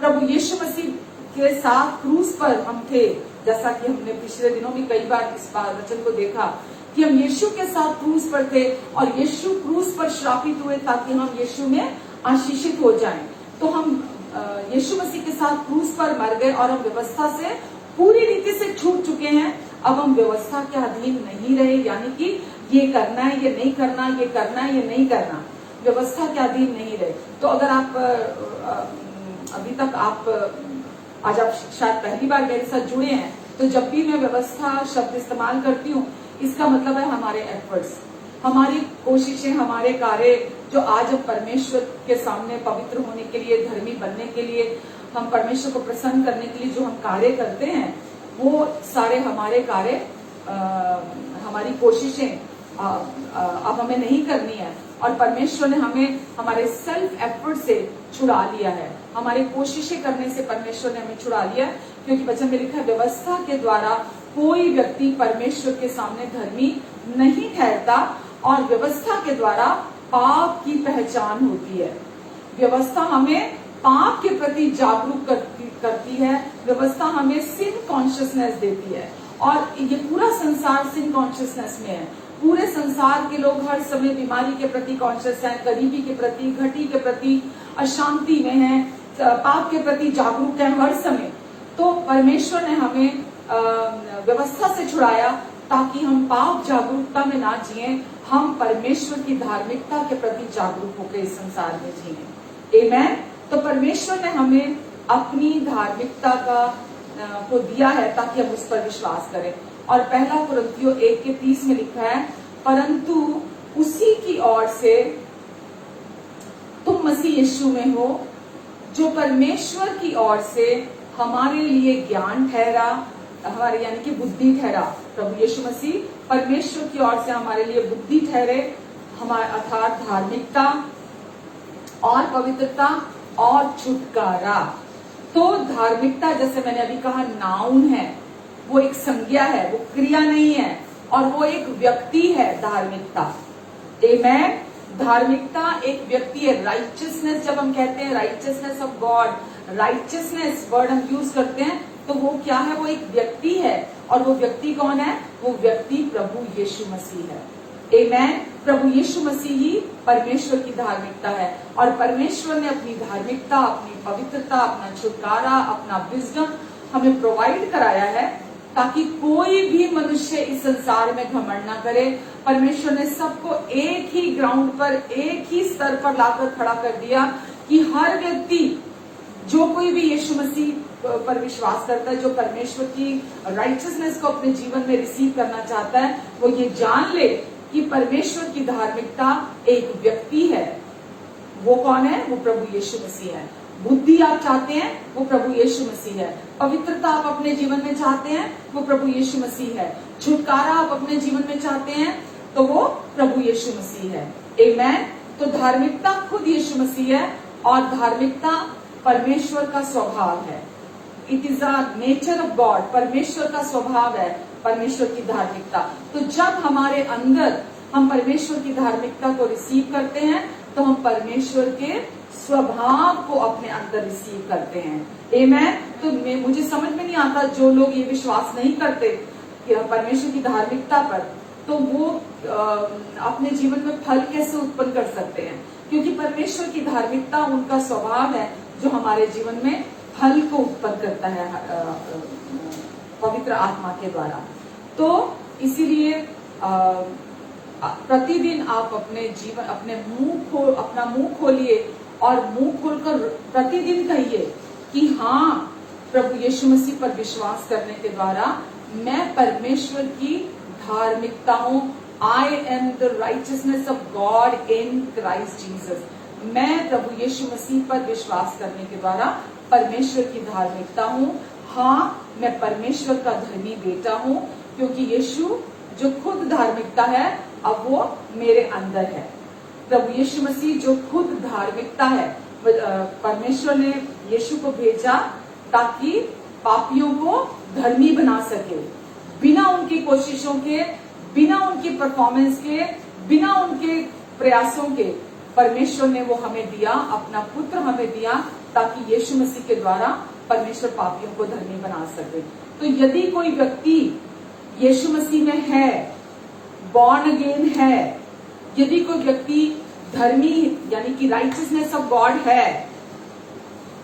S1: प्रभु यीशु मसीह के साथ क्रूस पर हम थे, जैसा कि हमने पिछले दिनों भी कई बार इस वचन को देखा कि हम यीशु के साथ क्रूस पर थे और यीशु क्रूस पर श्रापित हुए ताकि हम यीशु में आशीषित हो जाएं। तो हम यीशु मसीह के साथ क्रूस पर मर गए और हम व्यवस्था से पूरी रीति से छूट चुके हैं। अब हम व्यवस्था के अधीन नहीं रहे, यानी कि ये करना है, ये नहीं करना, ये करना है, ये नहीं करना, व्यवस्था के अधीन नहीं रहे। तो अगर आप अभी तक आज आप शायद पहली बार मेरे साथ जुड़े हैं, तो जब भी मैं व्यवस्था शब्द इस्तेमाल करती हूँ, इसका मतलब है हमारे एफर्ट्स, हमारी कोशिशें, हमारे कार्य जो आज हम परमेश्वर के सामने पवित्र होने के लिए, धर्मी बनने के लिए, हम परमेश्वर को प्रसन्न करने के लिए जो हम कार्य करते हैं, वो सारे हमारे कार्य, हमारी कोशिशें अब हमें नहीं करनी है और परमेश्वर ने हमें हमारे सेल्फ एफर्ट से छुड़ा लिया है। हमारी कोशिशें करने से परमेश्वर ने हमें छुड़ा लिया, क्योंकि वचन में लिखा है व्यवस्था के द्वारा कोई व्यक्ति परमेश्वर के सामने धर्मी नहीं ठहरता और व्यवस्था के द्वारा पाप की पहचान होती है। व्यवस्था हमें पाप के प्रति जागरूक करती है, व्यवस्था हमें सिन कॉन्शियसनेस देती है और ये पूरा संसार सिन कॉन्शियसनेस में है। पूरे संसार के लोग हर समय बीमारी के प्रति कॉन्शियस हैं, गरीबी के प्रति, घटी के प्रति, अशांति में हैं, पाप के प्रति जागरूक हैं हर समय। तो परमेश्वर ने हमें व्यवस्था से छुड़ाया ताकि हम पाप जागरूकता में ना जिए, हम परमेश्वर की धार्मिकता के प्रति जागरूक होकर इस संसार में जिए। आमेन। तो परमेश्वर ने हमें अपनी धार्मिकता को दिया है ताकि हम उस पर विश्वास करें। और पहला कुरिन्थियों 1:30 में लिखा है, परंतु उसी की ओर से तुम मसीह यीशु में हो, जो परमेश्वर की ओर से हमारे लिए ज्ञान ठहरा, हमारे यानी कि बुद्धि ठहरा। प्रभु यीशु मसीह परमेश्वर की ओर से हमारे लिए बुद्धि ठहरे, हमारे अर्थात धार्मिकता और पवित्रता और छुटकारा। तो धार्मिकता, जैसे मैंने अभी कहा, नाउन है, वो एक संज्ञा है, वो क्रिया नहीं है, और वो एक व्यक्ति है। धार्मिकता, आमेन। धार्मिकता एक व्यक्ति है। राइचियसनेस, जब हम कहते हैं righteousness of God, righteousness word हम यूज करते हैं, तो वो क्या है? वो एक व्यक्ति है। और वो व्यक्ति कौन है? वो व्यक्ति प्रभु यीशु मसीह है। आमेन। प्रभु यीशु मसीह ही परमेश्वर की धार्मिकता है और परमेश्वर ने अपनी धार्मिकता, अपनी पवित्रता, अपना छुटकारा, अपना विजडम हमें प्रोवाइड कराया है ताकि कोई भी मनुष्य इस संसार में घमंड ना करे। परमेश्वर ने सबको एक ही ग्राउंड पर, एक ही स्तर पर लाकर खड़ा कर दिया कि हर व्यक्ति, जो कोई भी यीशु मसीह पर विश्वास करता है, जो परमेश्वर की राइचियसनेस को अपने जीवन में रिसीव करना चाहता है, वो ये जान ले कि परमेश्वर की धार्मिकता एक व्यक्ति है। वो कौन है? वो प्रभु यीशु मसीह है। बुद्धि आप चाहते हैं, वो प्रभु यीशु मसीह है। पवित्रता आप अपने जीवन में चाहते हैं, वो प्रभु यीशु मसीह है। छुटकारा आप अपने जीवन में चाहते हैं, तो वो प्रभु यीशु मसीह है। आमेन। तो धार्मिकता खुद यीशु मसीह है और धार्मिकता परमेश्वर का स्वभाव है। It is a nature of God. परमेश्वर का स्वभाव है परमेश्वर की धार्मिकता। तो जब हमारे अंदर हम परमेश्वर की धार्मिकता को रिसीव करते हैं, तो हम परमेश्वर के स्वभाव को अपने अंदर रिसीव करते हैं। आमेन। तो मुझे समझ में नहीं आता, जो लोग ये विश्वास नहीं करते कि परमेश्वर की धार्मिकता पर, तो वो अपने जीवन में फल कैसे उत्पन्न कर सकते हैं? क्योंकि परमेश्वर की धार्मिकता उनका स्वभाव है जो हमारे जीवन में फल को उत्पन्न करता है पवित्र आत्मा के द्वारा। तो इसीलिए प्रतिदिन आप अपने जीवन, अपना मुंह खोलिए और मुंह खोलकर प्रतिदिन कहिए कि हाँ, प्रभु यीशु मसीह पर विश्वास करने के द्वारा मैं परमेश्वर की धार्मिकता हूँ। आई am the righteousness of God in Christ Jesus. मैं प्रभु यीशु मसीह पर विश्वास करने के द्वारा परमेश्वर की धार्मिकता हूँ। हाँ, मैं परमेश्वर का धर्मी बेटा हूँ, क्योंकि यीशु जो खुद धार्मिकता है, अब वो मेरे अंदर है। प्रभु यीशु मसीह जो खुद धार्मिकता है, परमेश्वर ने यीशु को भेजा ताकि पापियों को धर्मी बना सके। बिना उनकी कोशिशों के, बिना उनकी परफॉर्मेंस के, बिना उनके प्रयासों के परमेश्वर ने वो हमें दिया, अपना पुत्र हमें दिया, ताकि यीशु मसीह के द्वारा परमेश्वर पापियों को धर्मी बना सके। तो यदि कोई व्यक्ति यीशु मसीह में है, बॉर्न अगेन है, यदि कोई व्यक्ति धर्मी यानी कि राइचियसनेस ऑफ गॉड है,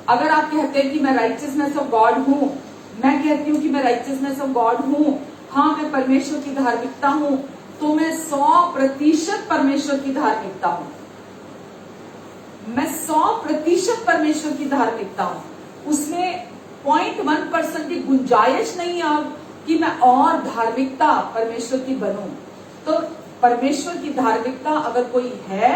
S1: अगर आप कहते हैं कि मैं राइचियसनेस ऑफ गॉड हूं, मैं कहती हूं कि मैं राइचियसनेस ऑफ गॉड हूं, हाँ मैं परमेश्वर की धार्मिकता हूं, तो मैं 100% परमेश्वर की धार्मिकता हूं। मैं 100% परमेश्वर की धार्मिकता हूं। उसमें 0.1% की गुंजाइश नहीं है कि मैं और धार्मिकता परमेश्वर की बनूं। तो परमेश्वर की धार्मिकता अगर कोई है,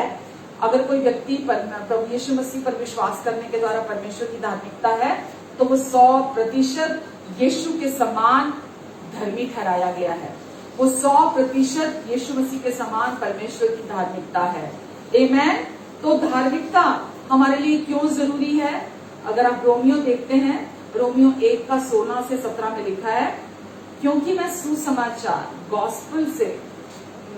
S1: अगर कोई व्यक्ति प्रभु यीशु मसीह पर विश्वास करने के द्वारा परमेश्वर की धार्मिकता है, तो वो 100% यीशु के समान धर्मी ठहराया गया है। वो 100% यीशु मसीह के समान परमेश्वर की धार्मिकता है। आमेन। तो धार्मिकता हमारे लिए क्यों जरूरी है? अगर आप रोमियो देखते हैं, रोमियो 1 का 16 से 17 में लिखा है, क्योंकि मैं सुसमाचार गॉस्पेल से,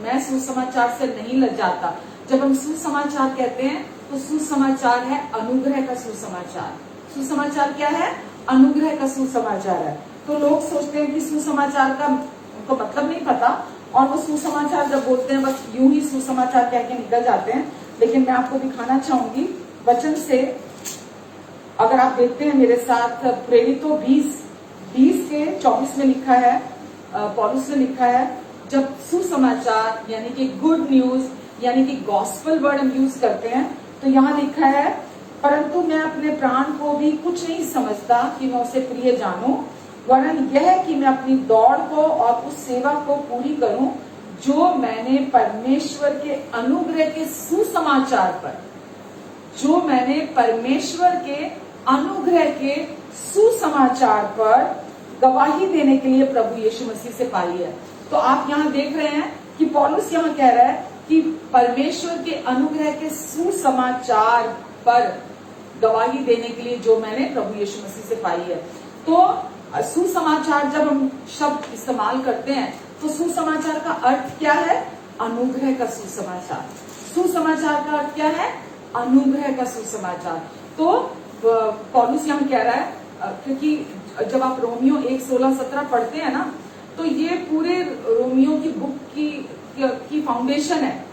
S1: मैं सुसमाचार से नहीं लजाता। जब हम सुसमाचार कहते हैं तो सुसमाचार है अनुग्रह का सुसमाचार। सुसमाचार क्या है? अनुग्रह का सुसमाचार है। तो लोग सोचते हैं कि सुसमाचार का उनको मतलब नहीं पता, और वो सुसमाचार जब बोलते हैं बस यूं ही सुसमाचार कह के निकल जाते हैं। लेकिन मैं आपको दिखाना चाहूंगी वचन से, अगर आप देखते हैं मेरे साथ, प्रेरितों 20 के 24 में लिखा है, पौलुस ने लिखा है, जब सुसमाचार यानी कि गुड न्यूज यानी कि गॉस्पेल वर्ड हम यूज करते हैं, तो यहाँ लिखा है, परंतु मैं अपने प्राण को भी कुछ नहीं समझता कि मैं उसे प्रिय जानूं, वरन यह कि मैं अपनी दौड़ को और उस सेवा को पूरी करूं जो मैंने परमेश्वर के अनुग्रह के सुसमाचार पर, जो मैंने परमेश्वर के अनुग्रह के सुसमाचार पर गवाही देने के लिए प्रभु यीशु मसीह से पाई है। तो आप यहाँ देख रहे हैं कि पौलुस यहाँ कह रहा है कि परमेश्वर के अनुग्रह के सुसमाचार पर गवाही देने के लिए जो मैंने प्रभु यीशु मसीह से पाई है। तो सुसमाचार जब हम शब्द इस्तेमाल करते हैं तो सुसमाचार का अर्थ क्या है? अनुग्रह का सुसमाचार। सुसमाचार का अर्थ क्या है? अनुग्रह का सुसमाचार। तो पौलुस यहाँ कह रहा है, क्योंकि जब आप रोमियो 1:16-17 पढ़ते हैं ना, तो ये पूरे रोमियो की बुक की फाउंडेशन है,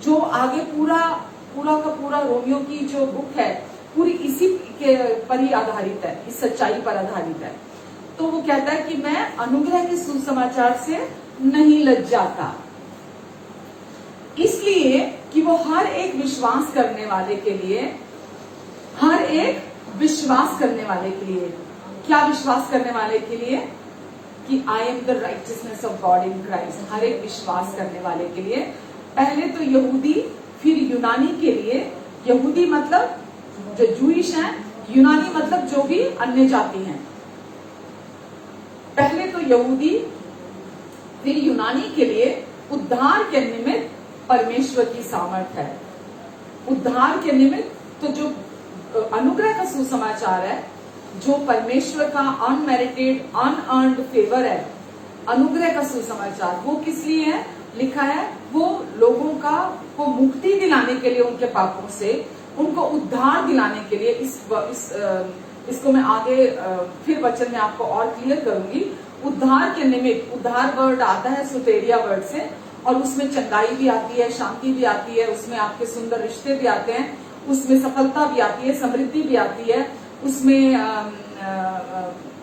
S1: जो आगे पूरा का पूरा रोमियो की जो बुक है पूरी इसी के पर ही आधारित है, इस सच्चाई पर आधारित है। तो वो कहता है कि मैं अनुग्रह के सुसमाचार से नहीं लज्जाता, इसलिए कि वो हर एक विश्वास करने वाले के लिए, हर एक विश्वास करने वाले के लिए, क्या विश्वास करने वाले के लिए? कि I am the righteousness of God in Christ. हर एक विश्वास करने वाले के लिए, पहले तो यहूदी फिर यूनानी के लिए। यहूदी मतलब जो जूइश हैं, यूनानी मतलब जो भी अन्य जाति हैं। पहले तो यहूदी फिर यूनानी के लिए उद्धार के निमित्त परमेश्वर की सामर्थ है। उद्धार के निमित्त तो जो अनुग्रह का सुसमाचार है, जो परमेश्वर का अनमेरिटेड अनअर्न्ड फेवर है, अनुग्रह का सुसमाचार, वो किस लिए है? लिखा है वो लोगों को मुक्ति दिलाने के लिए, उनके पापों से उनको उद्धार दिलाने के लिए। इसको मैं आगे फिर वचन में आपको और क्लियर करूंगी। उद्धार के निमित्त, उद्धार वर्ड आता है सुतेरिया वर्ड से, और उसमें चंगाई भी आती है, शांति भी आती है, उसमें आपके सुंदर रिश्ते भी आते हैं, उसमें सफलता भी आती है, समृद्धि भी आती है, उसमें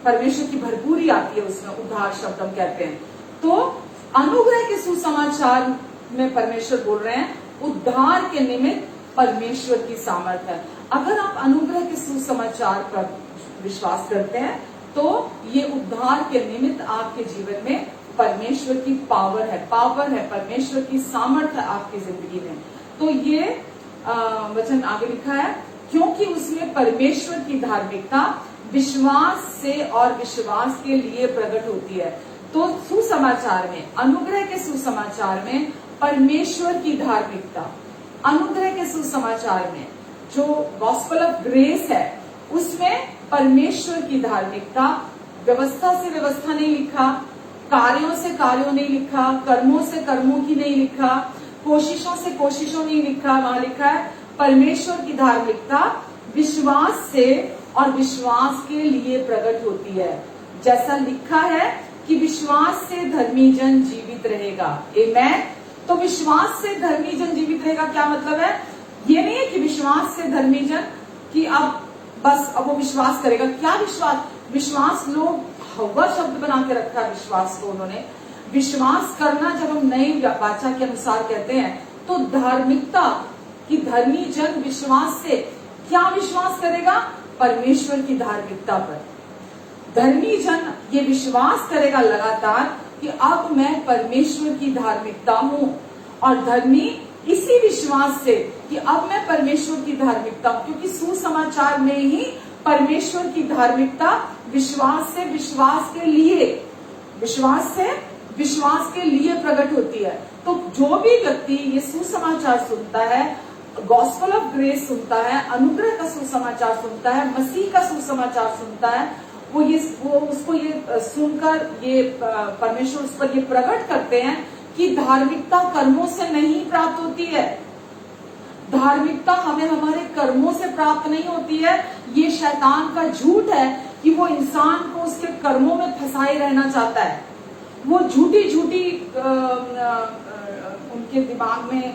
S1: परमेश्वर की भरपूरी आती है, उसमें उद्धार शब्द हम कहते हैं। तो अनुग्रह के सुसमाचार में परमेश्वर बोल रहे हैं उद्धार के निमित्त परमेश्वर की सामर्थ है। अगर आप अनुग्रह के सुसमाचार पर विश्वास करते हैं तो ये उद्धार के निमित्त आपके जीवन में परमेश्वर की पावर है, परमेश्वर की सामर्थ है आपकी जिंदगी में। तो ये वचन आगे लिखा है, क्योंकि उसमें परमेश्वर की धार्मिकता विश्वास से और विश्वास के लिए प्रकट होती है। तो सुसमाचार में, अनुग्रह के सुसमाचार में परमेश्वर की धार्मिकता, अनुग्रह के सुसमाचार में जो गॉस्पेल ऑफ ग्रेस है, उसमें परमेश्वर की धार्मिकता, व्यवस्था से व्यवस्था नहीं लिखा, कार्यों से कार्यों नहीं लिखा, कर्मों से कर्मों की नहीं लिखा, कोशिशों से कोशिशों नहीं लिखा। वहां लिखा है परमेश्वर की धार्मिकता विश्वास से और विश्वास के लिए प्रकट होती है। जैसा लिखा है कि विश्वास से धर्मी जन जीवित रहेगा। आमेन। तो विश्वास से धर्मी जन जीवित रहेगा क्या मतलब है? ये नहीं है कि विश्वास से धर्मी जन कि अब वो विश्वास करेगा। क्या विश्वास? विश्वास लोग हवा शब्द बना के रखा है विश्वास को उन्होंने। विश्वास करना जब हम नई वाचा के अनुसार कहते हैं तो धार्मिकता कि धर्मी जन विश्वास से क्या विश्वास करेगा? परमेश्वर की धार्मिकता पर। धर्मी जन ये विश्वास करेगा लगातार कि अब मैं परमेश्वर की धार्मिकता हूं, और धर्मी इसी विश्वास से कि अब मैं परमेश्वर की धार्मिकता हूं, क्योंकि सुसमाचार में ही परमेश्वर की धार्मिकता विश्वास से विश्वास के लिए प्रकट होती है। तो जो भी व्यक्ति ये सुसमाचार सुनता है, गॉस्पेल ऑफ ग्रेस सुनता है, अनुग्रह का सुसमाचार सुनता है, मसीह का सुसमाचार सुनता है, वो उसको ये सुनकर ये परमेश्वर उस पर ये प्रकट करते हैं कि धार्मिकता कर्मों से नहीं प्राप्त होती है। धार्मिकता हमें हमारे कर्मों से प्राप्त नहीं होती है। ये शैतान का झूठ है कि वो इंसान को उसके कर्मों में फंसाए रहना चाहता है। वो झूठी उनके दिमाग में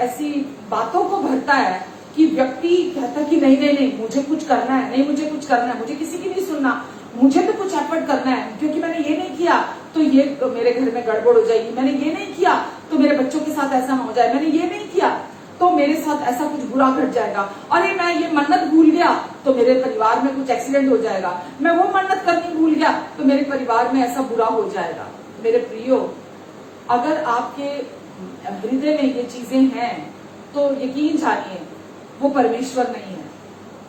S1: ऐसी बातों को भरता है कि व्यक्ति कहता है कि नहीं मुझे कुछ करना है, नहीं मुझे कुछ करना है, मुझे किसी की नहीं सुनना, मुझे तो कुछ एफर्ट करना है, क्योंकि मैंने ये नहीं किया तो ये मेरे घर में गड़बड़ हो जाएगी, मैंने ये नहीं किया तो मेरे बच्चों के साथ ऐसा हो जाए, मैंने ये नहीं किया तो मेरे साथ ऐसा कुछ बुरा घट जाएगा, अरे मैं ये मन्नत भूल गया तो मेरे परिवार में कुछ एक्सीडेंट हो जाएगा, मैं वो मन्नत करनी भूल गया तो मेरे परिवार में ऐसा बुरा हो जाएगा। मेरे प्रियो, अगर आपके हृदय में ये चीजें हैं तो यकीन जानिए वो परमेश्वर नहीं है।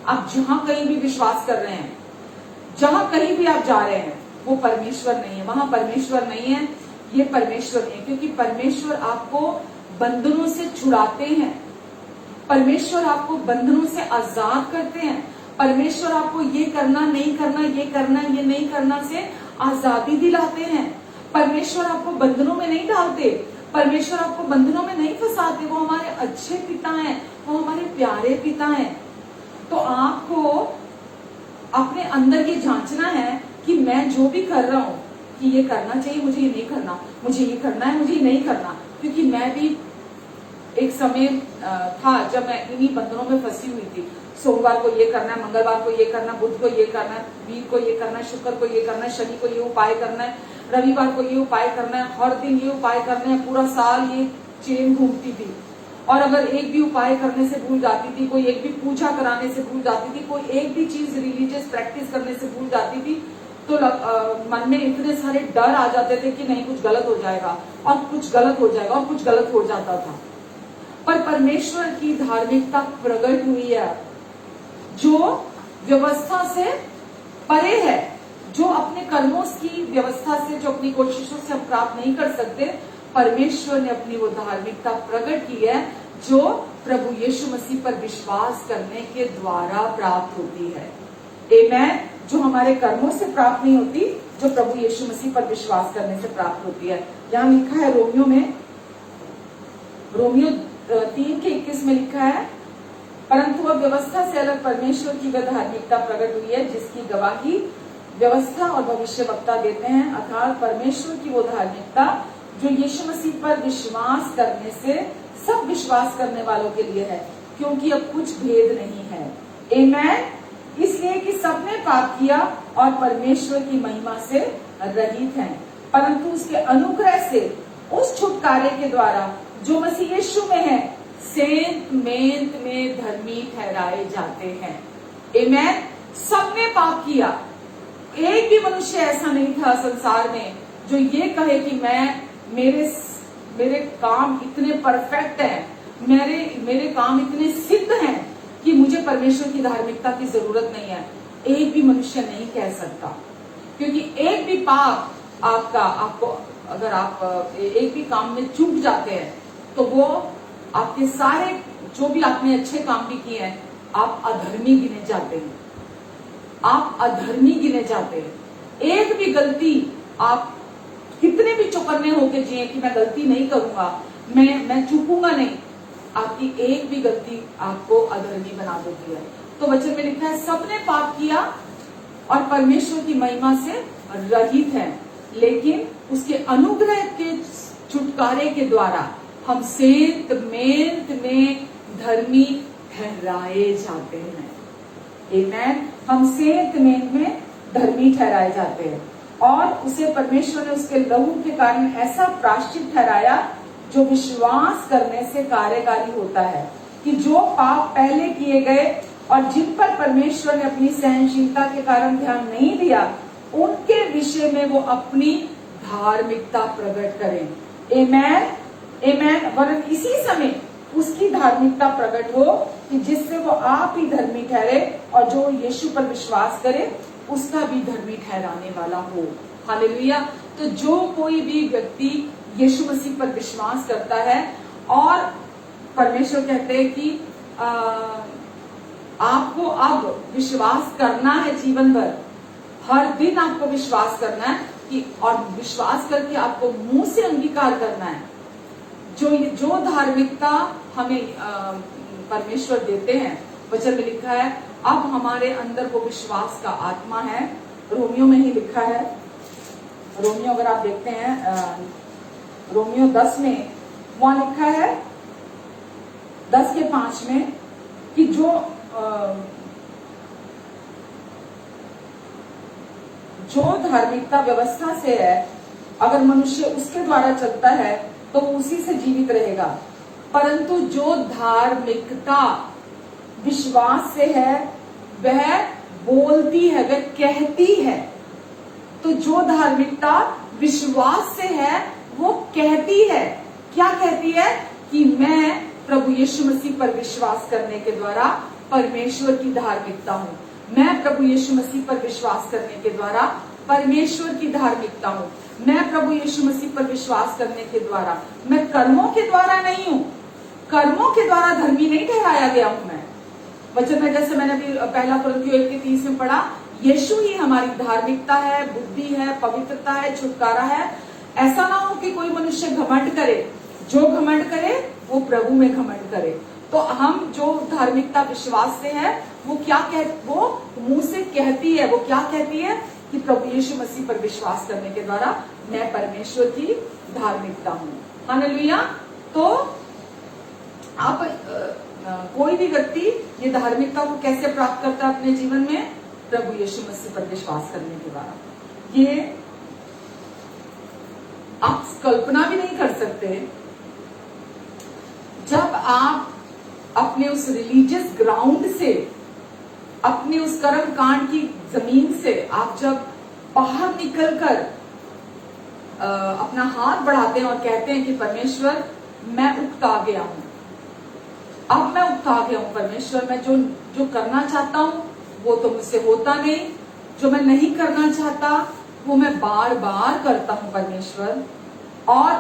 S1: आप जहां कहीं भी विश्वास कर रहे हैं, जहां कहीं भी आप जा रहे हैं, वो परमेश्वर नहीं है, वहां परमेश्वर नहीं है, ये परमेश्वर नहीं है, क्योंकि परमेश्वर आपको बंधनों से छुड़ाते हैं, परमेश्वर आपको बंधनों से आजाद करते हैं, परमेश्वर आपको ये करना नहीं करना, ये करना ये नहीं करना से आजादी दिलाते हैं। परमेश्वर आपको बंधनों में नहीं डालते, परमेश्वर आपको बंधनों में नहीं फंसाते। वो हमारे अच्छे पिता हैं, वो हमारे प्यारे पिता हैं। तो आपको अपने अंदर ये जांचना है कि मैं जो भी कर रहा हूँ कि ये करना चाहिए, मुझे ये नहीं करना, मुझे ये करना है, मुझे ये नहीं करना, क्योंकि मैं भी एक समय था जब मैं इन्हीं बंधनों में फंसी हुई थी। सोमवार को ये करना है, मंगलवार को ये करना, बुध को ये करना है, वीर को ये करना है, शुक्र को ये करना है, शनि को ये उपाय करना है, रविवार को ये उपाय करना है, हर दिन ये उपाय करना है। पूरा साल ये चेन घूमती थी, और अगर एक भी उपाय करने से भूल जाती थी, कोई एक भी पूजा कराने से भूल जाती थी, कोई एक भी चीज रिलीजियस प्रैक्टिस करने से भूल जाती थी, तो मन में इतने सारे डर आ जाते थे कि नहीं कुछ गलत हो जाएगा, और कुछ गलत हो जाएगा, और कुछ गलत हो जाता था। पर परमेश्वर की धार्मिकता प्रकट हुई है जो व्यवस्था से परे है, जो अपने कर्मों की व्यवस्था से, जो अपनी कोशिशों से हम प्राप्त नहीं कर सकते। परमेश्वर ने अपनी वो धार्मिकता प्रकट की है जो प्रभु यीशु मसीह पर विश्वास करने के द्वारा प्राप्त होती है। आमेन। जो हमारे कर्मों से प्राप्त नहीं होती, जो प्रभु यीशु मसीह पर विश्वास करने से प्राप्त होती है। यहाँ लिखा है रोमियो 3:21 में लिखा है, परंतु वह व्यवस्था से अलग परमेश्वर की वह धार्मिकता प्रकट हुई है जिसकी गवाही व्यवस्था और भविष्यवक्ता देते हैं, अर्थात परमेश्वर की वो धार्मिकता जो यीशु मसीह पर विश्वास करने से सब विश्वास करने वालों के लिए है, क्योंकि अब कुछ भेद नहीं है। आमेन। इसलिए कि सबने पाप किया और परमेश्वर की महिमा से रहित हैं, परंतु उसके अनुग्रह से उस छुटकारे के द्वारा जो मसीह यीशु में है सेंत मेंत में धर्मी ठहराए जाते हैं। आमेन। सबने पाप किया, एक भी मनुष्य ऐसा नहीं था संसार में जो ये कहे कि मेरे काम इतने परफेक्ट हैं, मेरे काम इतने सिद्ध हैं कि मुझे परमेश्वर की धार्मिकता की जरूरत नहीं है। एक भी मनुष्य नहीं कह सकता, क्योंकि एक भी पाप आपको अगर आप एक भी काम में चूक जाते हैं तो वो आपके सारे जो भी आपने अच्छे काम भी किए हैं, आप अधर्मी गिने जाते हैं, आप अधर्मी गिने जाते हैं। एक भी गलती, आप कितने भी चौकन्ने होके जिए कि मैं गलती नहीं करूंगा, मैं चूकूंगा नहीं, आपकी एक भी गलती आपको अधर्मी बना देती है। तो वचन में लिखा है सबने पाप किया और परमेश्वर की महिमा से रहित हैं, लेकिन उसके अनुग्रह के छुटकारे के द्वारा हम सेंत मेंत में धर्मी ठहराए जाते हैं। आमेन। हम सेंत मेंत में धर्मी ठहराए जाते हैं और उसे परमेश्वर ने उसके लहू के कारण ऐसा प्रायश्चित ठहराया जो विश्वास करने से कार्यकारी होता है, कि जो पाप पहले किए गए और जिन पर परमेश्वर ने अपनी सहनशीलता के कारण ध्यान नहीं दिया, उनके विषय में वो अपनी धार्मिकता प्रकट करें। आमेन, आमेन। वरन इसी समय उसकी धार्मिकता प्रकट हो कि जिससे वो आप ही धर्मी ठहरे और जो यीशु पर विश्वास करे उसका भी धर्मी ठहराने वाला हो। हालेलुया। तो जो कोई भी व्यक्ति यीशु मसीह पर विश्वास करता है, और परमेश्वर कहते हैं कि आपको अब विश्वास करना है जीवन भर, हर दिन आपको विश्वास करना है कि, और विश्वास करके आपको मुंह से अंगीकार करना है। जो धार्मिकता हमें परमेश्वर देते हैं, वचन में लिखा है अब हमारे अंदर वो विश्वास का आत्मा है। रोमियो में ही लिखा है, रोमियो अगर आप देखते हैं रोमियो 10 में वहां लिखा है 10:5 में कि जो धार्मिकता व्यवस्था से है, अगर मनुष्य उसके द्वारा चलता है तो उसी से जीवित रहेगा, परंतु जो धार्मिकता विश्वास से है वह बोलती है, वह कहती है। तो जो धार्मिकता विश्वास से है वो कहती है, क्या कहती है? कि मैं प्रभु यीशु मसीह पर विश्वास करने के द्वारा परमेश्वर की धार्मिकता हूँ। मैं प्रभु यीशु मसीह पर विश्वास करने के द्वारा परमेश्वर की धार्मिकता हूँ। मैं प्रभु यीशु मसीह पर विश्वास करने के द्वारा, मैं कर्मों के द्वारा नहीं हूँ, कर्मों के द्वारा धर्मी नहीं ठहराया गया हूँ। मैं वचन में जैसे मैंने अभी पहला कुरिन्थियों 1:30 में पढ़ा, यीशु ही हमारी धार्मिकता है, बुद्धि है, पवित्रता है, छुटकारा है। ऐसा ना हो कि कोई मनुष्य घमंड करे, जो घमंड करे वो प्रभु में घमंड करे। तो हम जो धार्मिकता विश्वास से है वो क्या वो मुंह से कहती है, वो क्या कहती है? कि प्रभु यीशु मसीह पर विश्वास करने के द्वारा मैं परमेश्वर की धार्मिकता हूँ। हालेलुया। तो आप कोई भी व्यक्ति ये धार्मिकता को कैसे प्राप्त करता है अपने जीवन में? प्रभु यीशु मसीह पर विश्वास करने के द्वारा। ये आप कल्पना भी नहीं कर सकते, जब आप अपने उस रिलीजियस ग्राउंड से, अपने उस कर्म कांड की जमीन से आप जब बाहर निकलकर अपना हाथ बढ़ाते हैं और कहते हैं कि परमेश्वर मैं उकता गया हूं, अब मैं उकता गया हूं परमेश्वर, मैं जो करना चाहता हूं वो तो मुझसे होता नहीं, जो मैं नहीं करना चाहता वो मैं बार बार करता हूं परमेश्वर, और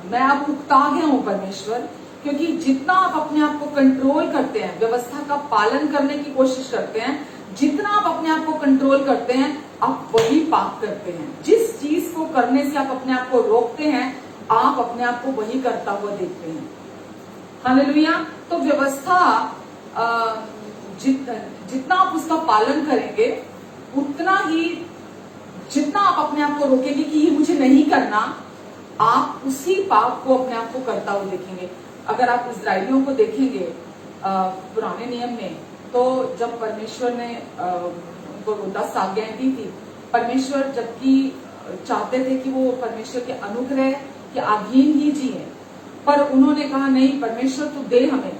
S1: मैं अब उकता गया हूं परमेश्वर। क्योंकि जितना आप अपने आप को कंट्रोल करते हैं, व्यवस्था का पालन करने की कोशिश करते हैं, जितना आप अपने आप को कंट्रोल करते हैं, आप वही पाप करते हैं। जिस चीज को करने से आप अपने आप को रोकते हैं, आप अपने आप को वही करता हुआ देखते हैं। हालेलुया। तो व्यवस्था जितना आप उसका पालन करेंगे, उतना ही जितना आप अपने आप को रोकेंगे कि ये मुझे नहीं करना, आप उसी पाप को अपने आप को करता हुआ देखेंगे। अगर आप इस्राएलियों को देखेंगे पुराने नियम में, तो जब परमेश्वर ने उनको 10 आज्ञाएं दी थी, परमेश्वर जबकि चाहते थे कि वो परमेश्वर के अनुग्रह के अधीन ही जिए, पर उन्होंने कहा नहीं, परमेश्वर तू दे हमें,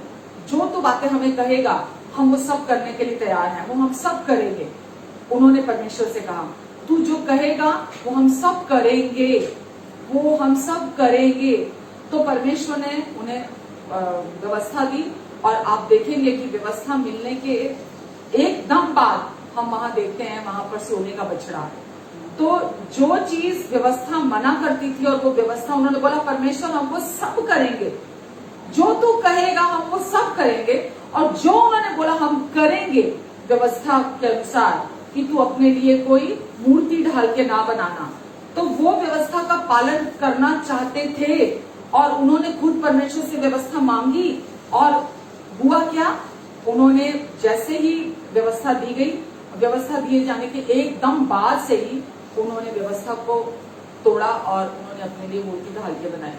S1: जो तू बातें हमें कहेगा हम वो सब करने के लिए तैयार हैं, वो हम सब करेंगे। उन्होंने परमेश्वर से कहा तू जो कहेगा वो हम सब करेंगे, वो हम सब करेंगे। तो परमेश्वर ने उन्हें व्यवस्था दी, और आप देखेंगे कि व्यवस्था मिलने के एकदम बाद हम वहां देखते हैं वहां पर सोने का बछड़ा। तो जो चीज व्यवस्था मना करती थी, और वो व्यवस्था उन्होंने बोला परमेश्वर हम वो सब करेंगे, जो तू कहेगा हम वो सब करेंगे, और जो उन्होंने बोला हम करेंगे व्यवस्था के अनुसार कि तू अपने लिए कोई मूर्ति ढाल के ना बनाना, तो वो व्यवस्था का पालन करना चाहते थे, और उन्होंने खुद परमेश्वर से व्यवस्था मांगी, और हुआ क्या? उन्होंने जैसे ही व्यवस्था दी गई, व्यवस्था दिए जाने के एकदम बाद से ही उन्होंने व्यवस्था को तोड़ा और उन्होंने अपने लिए मूर्ति ढाल के बनाई।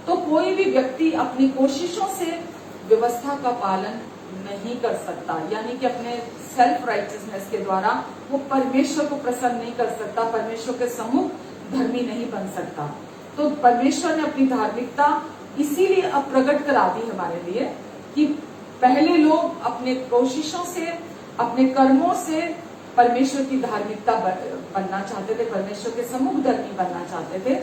S1: तो कोई भी व्यक्ति अपनी कोशिशों से व्यवस्था का पालन नहीं कर सकता, यानी कि अपने सेल्फ राइटियसनेस के द्वारा वो परमेश्वर को प्रसन्न नहीं कर सकता, परमेश्वर के सम्मुख धर्मी नहीं बन सकता। तो परमेश्वर ने अपनी धार्मिकता इसीलिए अब प्रकट करा दी हमारे लिए कि पहले लोग अपने कोशिशों से, अपने कर्मों से परमेश्वर की धार्मिकता बनना चाहते थे, परमेश्वर के सम्मुख धर्मी बनना चाहते थे।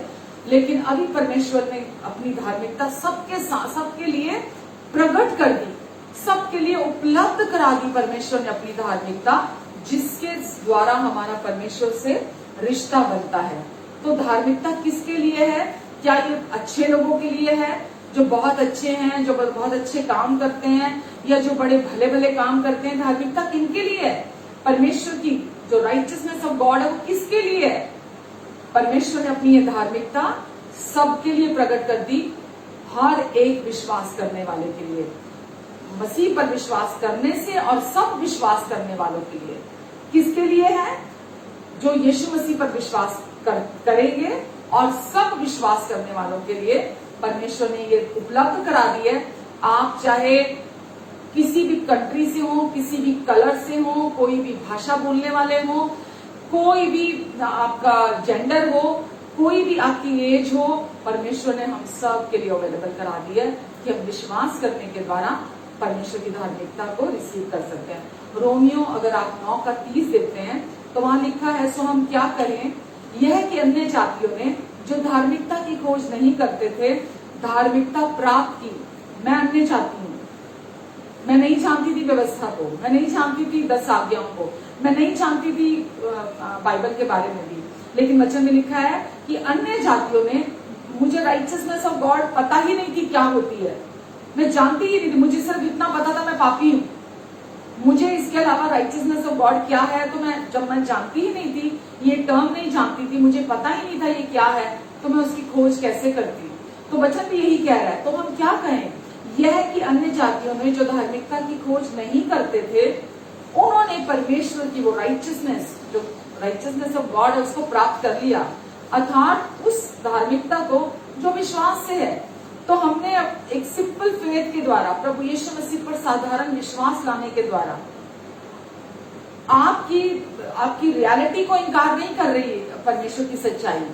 S1: लेकिन अभी परमेश्वर ने अपनी धार्मिकता सबके लिए प्रकट कर दी, सबके लिए उपलब्ध करा दी। परमेश्वर ने अपनी धार्मिकता, जिसके द्वारा हमारा परमेश्वर से रिश्ता बनता है। तो धार्मिकता किसके लिए है? क्या ये अच्छे लोगों के लिए है जो बहुत अच्छे हैं, जो बहुत अच्छे काम करते हैं, या जो बड़े भले भले काम करते हैं? धार्मिकता किनके लिए है? परमेश्वर की जो राइटियसनेस ऑफ गॉड है वो किसके लिए है? परमेश्वर ने अपनी ये धार्मिकता सबके लिए प्रकट कर दी, हर एक विश्वास करने वाले के लिए, मसीह पर विश्वास करने से और सब विश्वास करने वालों के लिए। किसके लिए है? जो यीशु मसीह पर विश्वास करेंगे और सब विश्वास करने वालों के लिए परमेश्वर ने ये उपलब्ध करा दी है। आप चाहे किसी भी कंट्री से हो, किसी भी कलर से हो, कोई भी भाषा बोलने वाले हो, कोई भी आपका जेंडर हो, कोई भी आपकी एज हो, परमेश्वर ने हम सब के लिए अवेलेबल करा दी है कि हम विश्वास करने के द्वारा परमेश्वर की धार्मिकता को रिसीव कर सकते हैं। रोमियो अगर आप 9:30 देखते हैं तो वहां लिखा है, सो हम क्या करें, यह कि अन्य जातियों ने जो धार्मिकता की खोज नहीं करते थे धार्मिकता प्राप्त की। मैं अन्य जाति हूँ, मैं नहीं जानती थी व्यवस्था को, मैं नहीं जानती थी 10 आज्ञाओं को, मैं नहीं जानती थी बाइबल के बारे में भी, लेकिन वचन में लिखा है कि अन्य जातियों ने, मुझे राइटियसनेस ऑफ गॉड पता ही नहीं थी क्या होती है, मैं जानती ही नहीं थी, मुझे सिर्फ इतना पता था मैं पापी हूँ, मुझे इसके अलावा राइटियसनेस ऑफ गॉड क्या है, तो मैं जानती ही नहीं थी, ये टर्म नहीं जानती थी, मुझे पता ही नहीं था ये क्या है, तो मैं उसकी खोज कैसे करती। तो वचन भी यही कह रहा है। तो हम क्या कहें, यह कि अन्य जातियों ने जो धार्मिकता की खोज नहीं करते थे, उन्होंने परमेश्वर की वो राइटियसनेस, जो राइटियसनेस ऑफ गॉड है, उसको प्राप्त कर लिया, अर्थात उस धार्मिकता को जो विश्वास से है। तो हमने एक सिंपल फेथ के द्वारा, प्रभु यीशु मसीह पर साधारण विश्वास लाने के द्वारा, आपकी रियलिटी को इनकार नहीं कर रही है परमेश्वर की सच्चाई।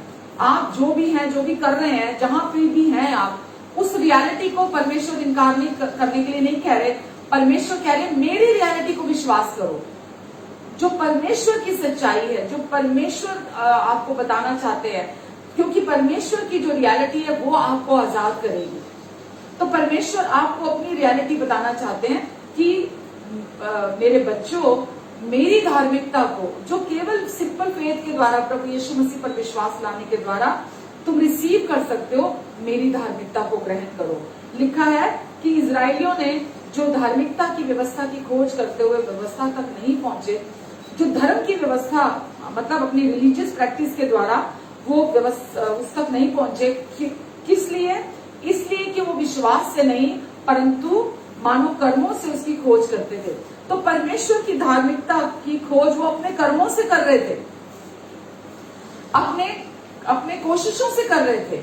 S1: आप जो भी हैं, जो भी कर रहे हैं, जहां पे भी हैं आप, उस रियलिटी को परमेश्वर इनकार नहीं करने के लिए नहीं कह रहे। परमेश्वर कह रहे मेरी रियलिटी को विश्वास करो, जो परमेश्वर की सच्चाई है, जो परमेश्वर आपको बताना चाहते हैं, क्योंकि परमेश्वर की जो रियलिटी है वो आपको आजाद करेगी। तो परमेश्वर आपको अपनी रियलिटी बताना चाहते हैं कि मेरे बच्चों, मेरी धार्मिकता को, जो केवल सिंपल फेथ के द्वारा, प्रभु यीशु मसीह पर विश्वास लाने के द्वारा तुम रिसीव कर सकते हो, मेरी धार्मिकता को ग्रहण करो। लिखा है कि इजरायलियों ने जो धार्मिकता की व्यवस्था की खोज करते हुए व्यवस्था तक नहीं पहुंचे, जो धर्म की व्यवस्था मतलब अपनी रिलीजियस प्रैक्टिस के द्वारा वो उस तक नहीं पहुंचे, किस लिए? इसलिए कि वो विश्वास से नहीं परंतु मानव कर्मों से उसकी खोज करते थे। तो परमेश्वर की धार्मिकता की खोज वो अपने कर्मों से कर रहे थे, अपने कोशिशों से कर रहे थे।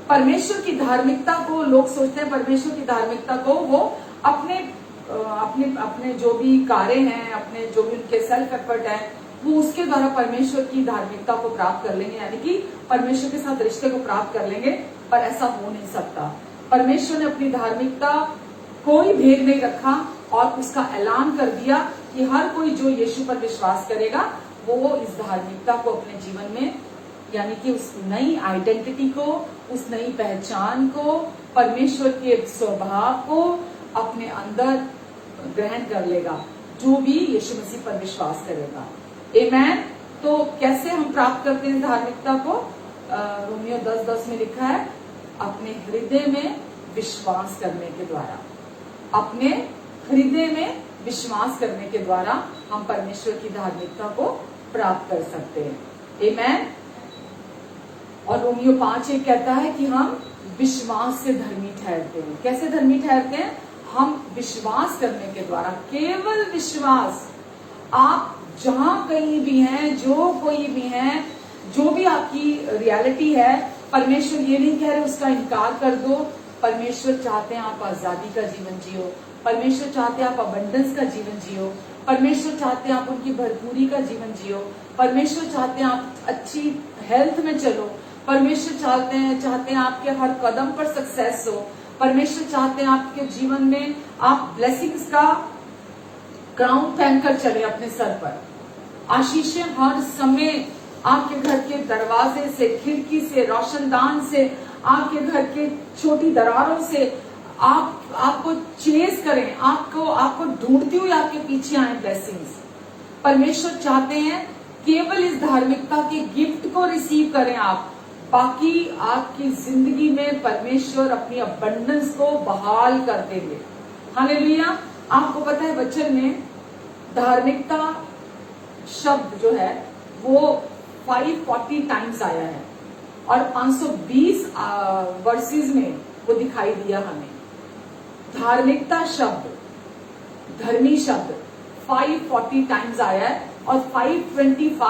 S1: परमेश्वर की धार्मिकता को लोग सोचते हैं, परमेश्वर की धार्मिकता को वो अपने जो भी कार्य हैं, अपने जो भी उनके सेल्फ एफर्ट है, वो उसके द्वारा परमेश्वर की धार्मिकता को प्राप्त कर लेंगे, यानी कि परमेश्वर के साथ रिश्ते को प्राप्त कर लेंगे। पर ऐसा हो नहीं सकता। परमेश्वर ने अपनी धार्मिकता कोई भेद नहीं रखा और उसका ऐलान कर दिया कि हर कोई जो यीशु पर विश्वास करेगा वो इस धार्मिकता को अपने जीवन में, यानी कि उस नई आइडेंटिटी को, उस नई पहचान को, परमेश्वर के स्वभाव को अपने अंदर ग्रहण कर लेगा, जो भी यीशु मसीह पर विश्वास करेगा। आमेन। तो कैसे हम प्राप्त करते हैं धार्मिकता को? रोमियो 10:10 में लिखा है, अपने हृदय में विश्वास करने के द्वारा, अपने हृदय में विश्वास करने के द्वारा हम परमेश्वर की धार्मिकता को प्राप्त कर सकते हैं। आमेन। और रोमियो 5:1 कहता है कि हम विश्वास से धर्मी ठहरते हैं। कैसे धर्मी ठहरते हैं? हम विश्वास करने के द्वारा, केवल विश्वास। आप जहां कहीं भी हैं, जो कोई भी हैं, जो भी आपकी रियलिटी है, परमेश्वर ये नहीं कह रहे उसका इनकार कर दो। परमेश्वर चाहते हैं आप आजादी का जीवन जियो, परमेश्वर चाहते हैं आप अबंडेंस का जीवन जियो, परमेश्वर चाहते हैं आप उनकी भरपूरी का जीवन जियो, परमेश्वर चाहते हैं आप अच्छी हेल्थ में चलो, परमेश्वर चाहते हैं आपके हर कदम पर सक्सेस हो, परमेश्वर चाहते हैं आपके जीवन में आप ब्लेसिंग्स का क्राउन पहनकर चले अपने सर पर। आशीषें हर समय आपके घर के दरवाजे से, खिड़की से, रोशनदान से, आपके घर के छोटी दरारों से आपको चेस करें, आपको ढूंढती हुई आपके पीछे आए ब्लेसिंग्स। परमेश्वर चाहते हैं केवल इस धार्मिकता के गिफ्ट को रिसीव करें आप, बाकी आपकी जिंदगी में परमेश्वर अपनी अबंडेंस को बहाल करते हुए। हालेलुया। आपको पता है वचन में धार्मिकता शब्द जो है वो 540 टाइम्स आया है और 520 वर्सेस में वो दिखाई दिया हमें। धार्मिकता शब्द, धर्मी शब्द 540 टाइम्स आया है और 520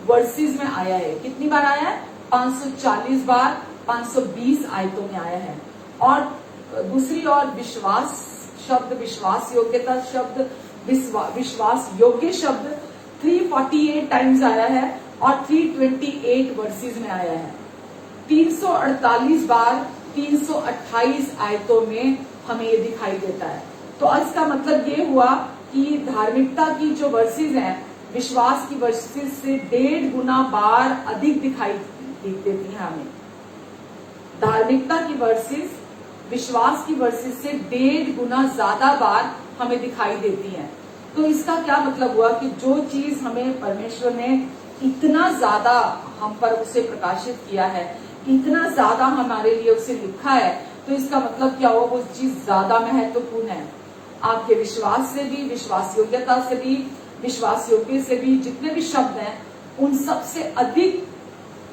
S1: वर्सेस में आया है। कितनी बार आया है? 540 बार 520 आयतों में आया है। और दूसरी ओर विश्वास शब्द, विश्वास योग्यता शब्द, विश्वास योग्य शब्द 348 टाइम्स आया है और 328 वर्सेस में आया है। 348 बार 328 आयतों में हमें ये दिखाई देता है। तो इसका मतलब ये हुआ कि धार्मिकता की जो वर्सेस हैं विश्वास की वर्सेस से 1.5 गुना बार अधिक दिखाई देती है हमें। धार्मिकता की वर्सेस विश्वास की वर्सेस से 1.5 गुना ज्यादा बार हमें दिखाई देती है। तो इसका क्या मतलब हुआ कि जो चीज हमें परमेश्वर ने इतना ज्यादा हम पर उसे प्रकाशित किया है, इतना ज्यादा हमारे लिए उसे लिखा है, तो इसका मतलब क्या हुआ? वो चीज ज्यादा महत्वपूर्ण है। आपके विश्वास से भी, विश्वास योग्यता से भी, विश्वास योग्य से भी, जितने भी शब्द हैं उन सबसे अधिक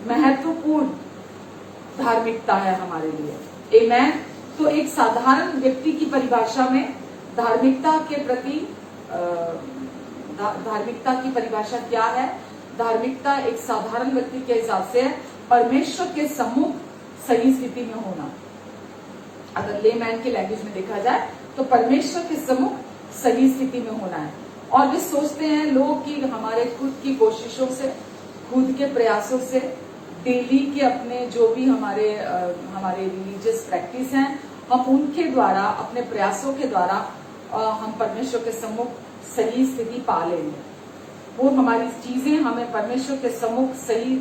S1: महत्वपूर्ण धार्मिकता है हमारे लिए। आमेन। तो एक साधारण व्यक्ति की परिभाषा में धार्मिकता के प्रति धार्मिकता की परिभाषा क्या है? धार्मिकता एक साधारण व्यक्ति के हिसाब से परमेश्वर के सम्मुख सही स्थिति में होना। अगर लेमैन की लैंग्वेज में देखा जाए तो परमेश्वर के सम्मुख सही स्थिति में होना है। और वे सोचते हैं लोग कि हमारे खुद की कोशिशों से, खुद के प्रयासों से, डेली के अपने जो भी हमारे रिलीजियस प्रैक्टिस हैं, हम उनके द्वारा, अपने प्रयासों के द्वारा हम परमेश्वर के सम्मुख सही स्थिति पा लेंगे। वो हमारी चीजें हमें परमेश्वर के सम्मुख सही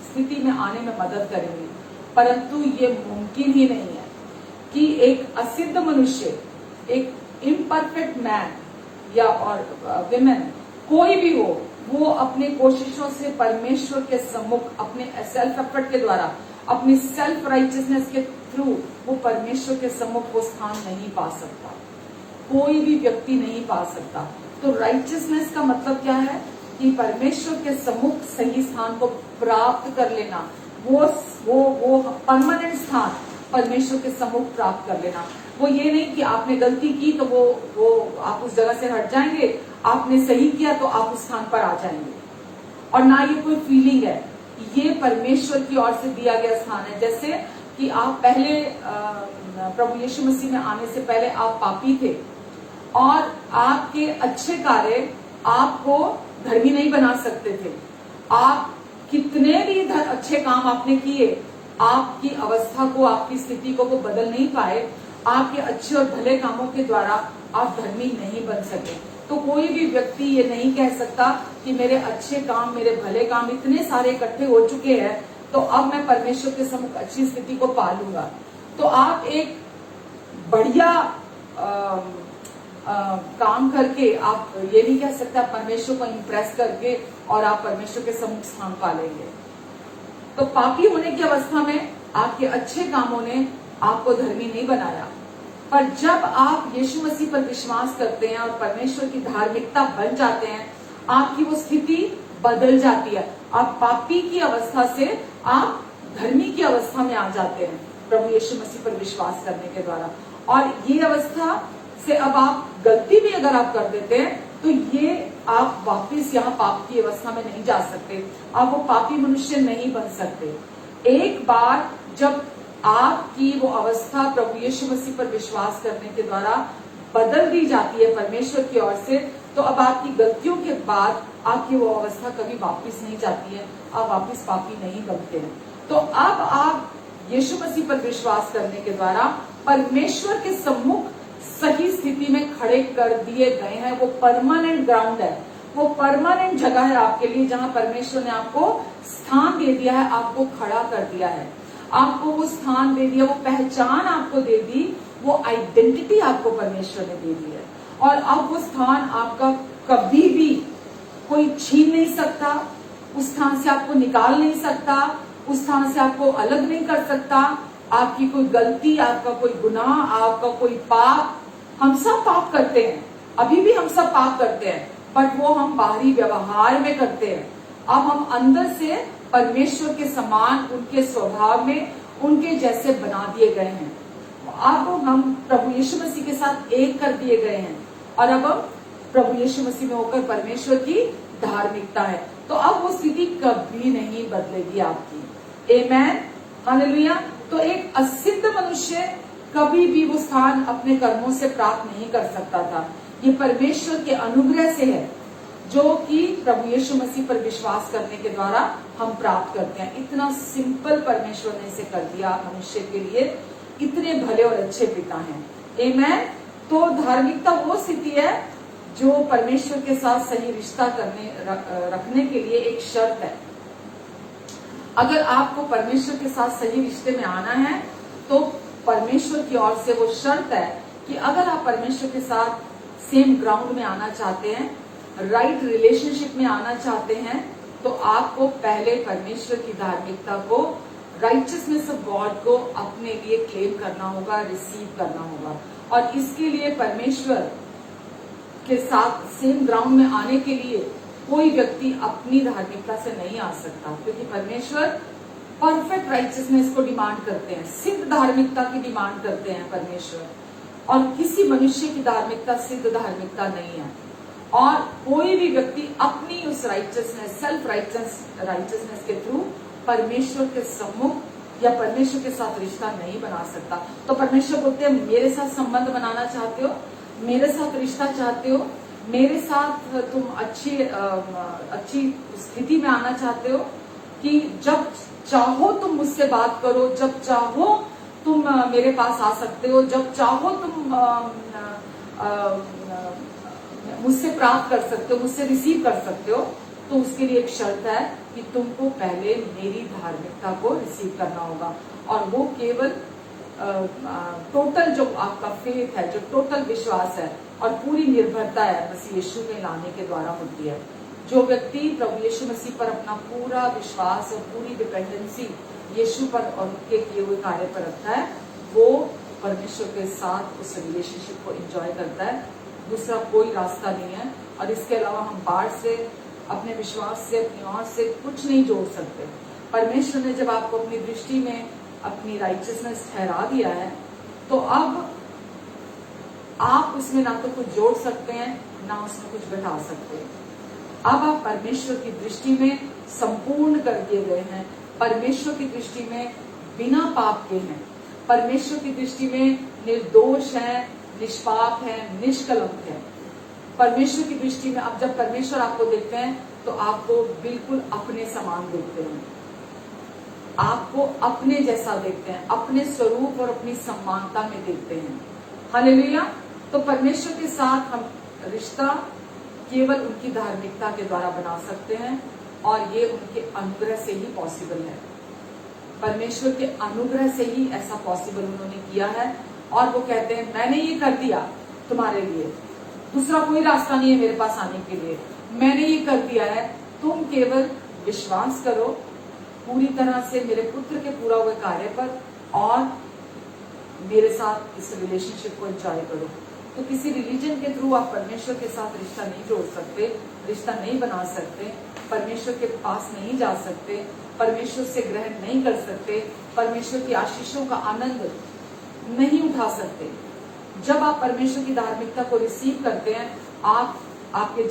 S1: स्थिति में आने में मदद करेंगी। परंतु ये मुमकिन ही नहीं है कि एक असिद्ध मनुष्य, एक इम्परफेक्ट मैन या और विमेन, कोई भी हो, वो अपने कोशिशों से परमेश्वर के सम्मुख अपने सेल्फ एफर्ट के द्वारा, अपनी सेल्फ राइचियसनेस के थ्रू वो परमेश्वर के सम्मुख वो स्थान नहीं पा सकता। कोई भी व्यक्ति नहीं पा सकता। तो राइचियसनेस का मतलब क्या है? कि परमेश्वर के सम्मुख सही स्थान को प्राप्त कर लेना, वो परमानेंट स्थान परमेश्वर के सम्मुख प्राप्त कर लेना। वो ये नहीं कि आपने गलती की तो वो आप उस जगह से हट जाएंगे, आपने सही किया तो आप उस स्थान पर आ जाएंगे। और ना ये कोई फीलिंग है, ये परमेश्वर की ओर से दिया गया स्थान है। जैसे कि आप पहले प्रभु यीशु मसीह में आने से पहले आप पापी थे और आपके अच्छे कार्य आपको धर्मी नहीं बना सकते थे। आप कितने भी अच्छे काम आपने किए, आपकी अवस्था को, आपकी स्थिति को वो बदल नहीं पाए। आपके अच्छे और भले कामों के द्वारा आप धर्मी नहीं बन सके। तो कोई भी व्यक्ति ये नहीं कह सकता कि मेरे अच्छे काम, मेरे भले काम इतने सारे इकट्ठे हो चुके हैं तो अब मैं परमेश्वर के सम्मुख अच्छी स्थिति को पा लूंगा। तो आप एक बढ़िया काम करके आप ये नहीं कह सकते आप परमेश्वर को इम्प्रेस करके और आप परमेश्वर के सम्मुख स्थान पा लेंगे। तो पापी होने की अवस्था में आपके अच्छे कामों ने आपको धर्मी नहीं बनाया, पर जब आप यीशु मसीह पर विश्वास करते हैं और परमेश्वर की धार्मिकता बन जाते हैं, आपकी वो स्थिति बदल जाती है। आप पापी की अवस्था से आप धर्मी की अवस्था में आ जाते हैं प्रभु यीशु मसीह पर विश्वास करने के द्वारा। और ये अवस्था से अब आप गलती भी अगर आप कर देते हैं तो ये आप वापिस यहाँ पाप की अवस्था में नहीं जा सकते, आप वो पापी मनुष्य नहीं बन सकते। एक बार जब आपकी वो अवस्था प्रभु यीशु मसीह पर विश्वास करने के द्वारा बदल दी जाती है परमेश्वर की ओर से, तो अब आपकी गलतियों के बाद आपकी वो अवस्था कभी वापिस नहीं जाती है, आप वापिस पापी नहीं बनते हैं। तो अब आप यीशु मसीह पर विश्वास करने के द्वारा परमेश्वर के सम्मुख सही स्थिति में खड़े कर दिए गए हैं। वो परमानेंट ग्राउंड है, वो परमानेंट जगह है आपके लिए, जहां परमेश्वर ने आपको स्थान दे दिया है, आपको खड़ा कर दिया है, आपको वो स्थान दे दिया, वो पहचान आपको दे दी, वो आइडेंटिटी आपको परमेश्वर ने दे दी है। और अब वो स्थान आपका कभी भी कोई छीन नहीं सकता, उस स्थान से आपको निकाल नहीं सकता, उस स्थान से आपको अलग नहीं कर सकता। आपकी कोई गलती, आपका कोई गुनाह, आपका कोई पाप, हम सब पाप करते हैं, अभी भी हम सब पाप करते हैं, बट वो हम बाहरी व्यवहार में करते हैं। अब हम अंदर से परमेश्वर के समान, उनके स्वभाव में उनके जैसे बना दिए गए हैं। अब हम प्रभु यीशु मसीह के साथ एक कर दिए गए हैं, और अब हम प्रभु यीशु मसीह में होकर परमेश्वर की धार्मिकता है। तो अब वो स्थिति कभी नहीं बदलेगी आपकी। आमेन, हालेलुया। तो एक असिद्ध मनुष्य कभी भी वो स्थान अपने कर्मों से प्राप्त नहीं कर सकता था। ये परमेश्वर के अनुग्रह से है, जो कि प्रभु यीशु मसीह पर विश्वास करने के द्वारा हम प्राप्त करते हैं। इतना सिंपल परमेश्वर ने इसे कर दिया मनुष्य के लिए। इतने भले और अच्छे पिता हैं। आमेन। तो धार्मिकता वो स्थिति है जो परमेश्वर के साथ सही रिश्ता रखने के लिए एक शर्त है। अगर आपको परमेश्वर के साथ सही रिश्ते में आना है तो परमेश्वर की ओर से वो शर्त है कि अगर आप परमेश्वर के साथ सेम ग्राउंड में आना चाहते हैं, राइट रिलेशनशिप में आना चाहते हैं, तो आपको पहले परमेश्वर की धार्मिकता को, राइचियसनेस ऑफ गॉड को अपने लिए क्लेम करना होगा, रिसीव करना होगा। और इसके लिए परमेश्वर के साथ सेम ग्राउंड में आने के लिए कोई व्यक्ति अपनी धार्मिकता से नहीं आ सकता, क्योंकि परमेश्वर परफेक्ट राइचियसनेस को डिमांड करते हैं, सिद्ध धार्मिकता की डिमांड करते हैं परमेश्वर। और किसी मनुष्य की धार्मिकता सिद्ध धार्मिकता नहीं है। और कोई भी व्यक्ति अपनी उस राइचियसनेस, सेल्फ राइचियसनेस के थ्रू परमेश्वर के सम्मुख या परमेश्वर के साथ रिश्ता नहीं बना सकता। तो परमेश्वर बोलते हैं, मेरे साथ संबंध बनाना चाहते हो, मेरे साथ रिश्ता चाहते हो, मेरे साथ तुम अच्छी स्थिति में आना चाहते हो, कि जब चाहो तुम मुझसे बात करो, जब चाहो तुम मेरे पास आ सकते हो, जब चाहो तुम मुझसे प्राप्त कर सकते हो, मुझसे रिसीव कर सकते हो। तो उसके लिए एक शर्त है कि तुमको पहले मेरी धार्मिकता को रिसीव करना होगा। और वो केवल टोटल जो आपका फेथ है, जो टोटल विश्वास है और पूरी निर्भरता है मसीह यीशु में लाने के द्वारा होती है। जो व्यक्ति प्रभु यीशु मसीह पर अपना पूरा विश्वास और पूरी डिपेंडेंसी यीशु पर और उनके किए हुए कार्य पर रखता है, वो परमेश्वर के साथ उस रिलेशनशिप को एंजॉय करता है। दूसरा कोई रास्ता नहीं है। और इसके अलावा हम बाहर से, अपने विश्वास से, अपनी ओर से कुछ नहीं जोड़ सकते। परमेश्वर ने जब आपको अपनी दृष्टि में अपनी राइचियसनेस ठहरा दिया है, तो अब आप उसमें ना तो कुछ जोड़ सकते हैं, ना उसमें कुछ घटा सकते हैं। अब आप परमेश्वर की दृष्टि में संपूर्ण कर दिए गए हैं, परमेश्वर की दृष्टि में बिना पाप के हैं, परमेश्वर की दृष्टि में निर्दोष हैं, निष्पाप हैं, निष्कलंक हैं। परमेश्वर की दृष्टि में अब जब परमेश्वर आपको देखते हैं तो आपको बिल्कुल अपने समान देखते हैं, आपको अपने जैसा देखते हैं, अपने स्वरूप और अपनी समानता में देखते हैं। हालेलुया। तो परमेश्वर के साथ हम रिश्ता केवल उनकी धार्मिकता के द्वारा बना सकते हैं, और ये उनके अनुग्रह से ही पॉसिबल है। परमेश्वर के अनुग्रह से ही ऐसा पॉसिबल उन्होंने किया है। और वो कहते हैं, मैंने ये कर दिया तुम्हारे लिए, दूसरा कोई रास्ता नहीं है मेरे पास आने के लिए, मैंने ये कर दिया है, तुम केवल विश्वास करो पूरी तरह से मेरे पुत्र के पूरा हुए कार्य पर, और मेरे साथ इस रिलेशनशिप को एंजॉय करो। तो किसी रिलीजन के थ्रू आप परमेश्वर के साथ रिश्ता नहीं जोड़ सकते, रिश्ता नहीं बना सकते, परमेश्वर के पास नहीं जा सकते, परमेश्वर से ग्रहण नहीं कर सकते, परमेश्वर की आशीषों का आनंद नहीं उठा सकते। जब आप परमेश्वर की धार्मिकता को रिसीव करते हैं,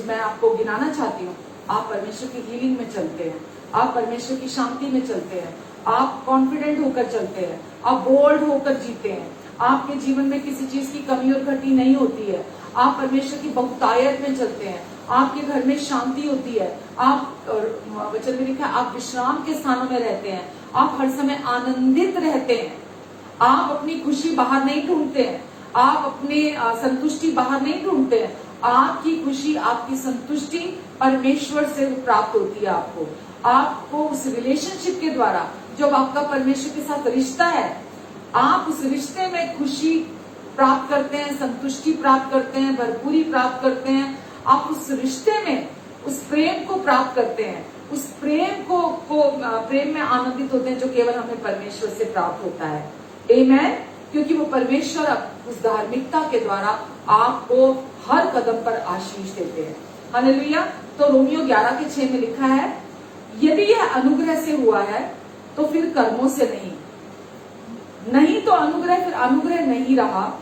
S1: मैं आपको गिनाना चाहती हूँ, आप परमेश्वर की हीलिंग में चलते हैं, आप परमेश्वर की शांति में चलते हैं, आप कॉन्फिडेंट होकर चलते हैं, आप बोल्ड होकर जीते हैं, आपके जीवन में किसी चीज की कमी और घटी नहीं होती है, आप परमेश्वर की बहुतायत में चलते हैं, आपके घर में शांति होती है, आप वचन में लिखा है आप विश्राम के स्थानों में रहते हैं, आप हर समय आनंदित रहते हैं, आप अपनी खुशी बाहर नहीं ढूंढते हैं, आप अपने संतुष्टि बाहर नहीं ढूंढते हैं, आपकी खुशी, आपकी संतुष्टि परमेश्वर से प्राप्त होती है। आपको उस रिलेशनशिप के द्वारा, जब आपका परमेश्वर के साथ रिश्ता है, आप उस रिश्ते में खुशी प्राप्त करते हैं, संतुष्टि प्राप्त करते हैं, भरपूरी प्राप्त करते हैं। आप उस रिश्ते में उस प्रेम को प्राप्त करते हैं, उस प्रेम प्रेम में आनंदित होते हैं जो केवल हमें परमेश्वर से प्राप्त होता है। आमेन। क्योंकि वो परमेश्वर उस धार्मिकता के द्वारा आपको हर कदम पर आशीष देते हैं। हालेलुया। तो रोमियो 11:6 में लिखा है, यदि यह अनुग्रह से हुआ है तो फिर कर्मों से नहीं तो अनुग्रह फिर अनुग्रह नहीं रहा।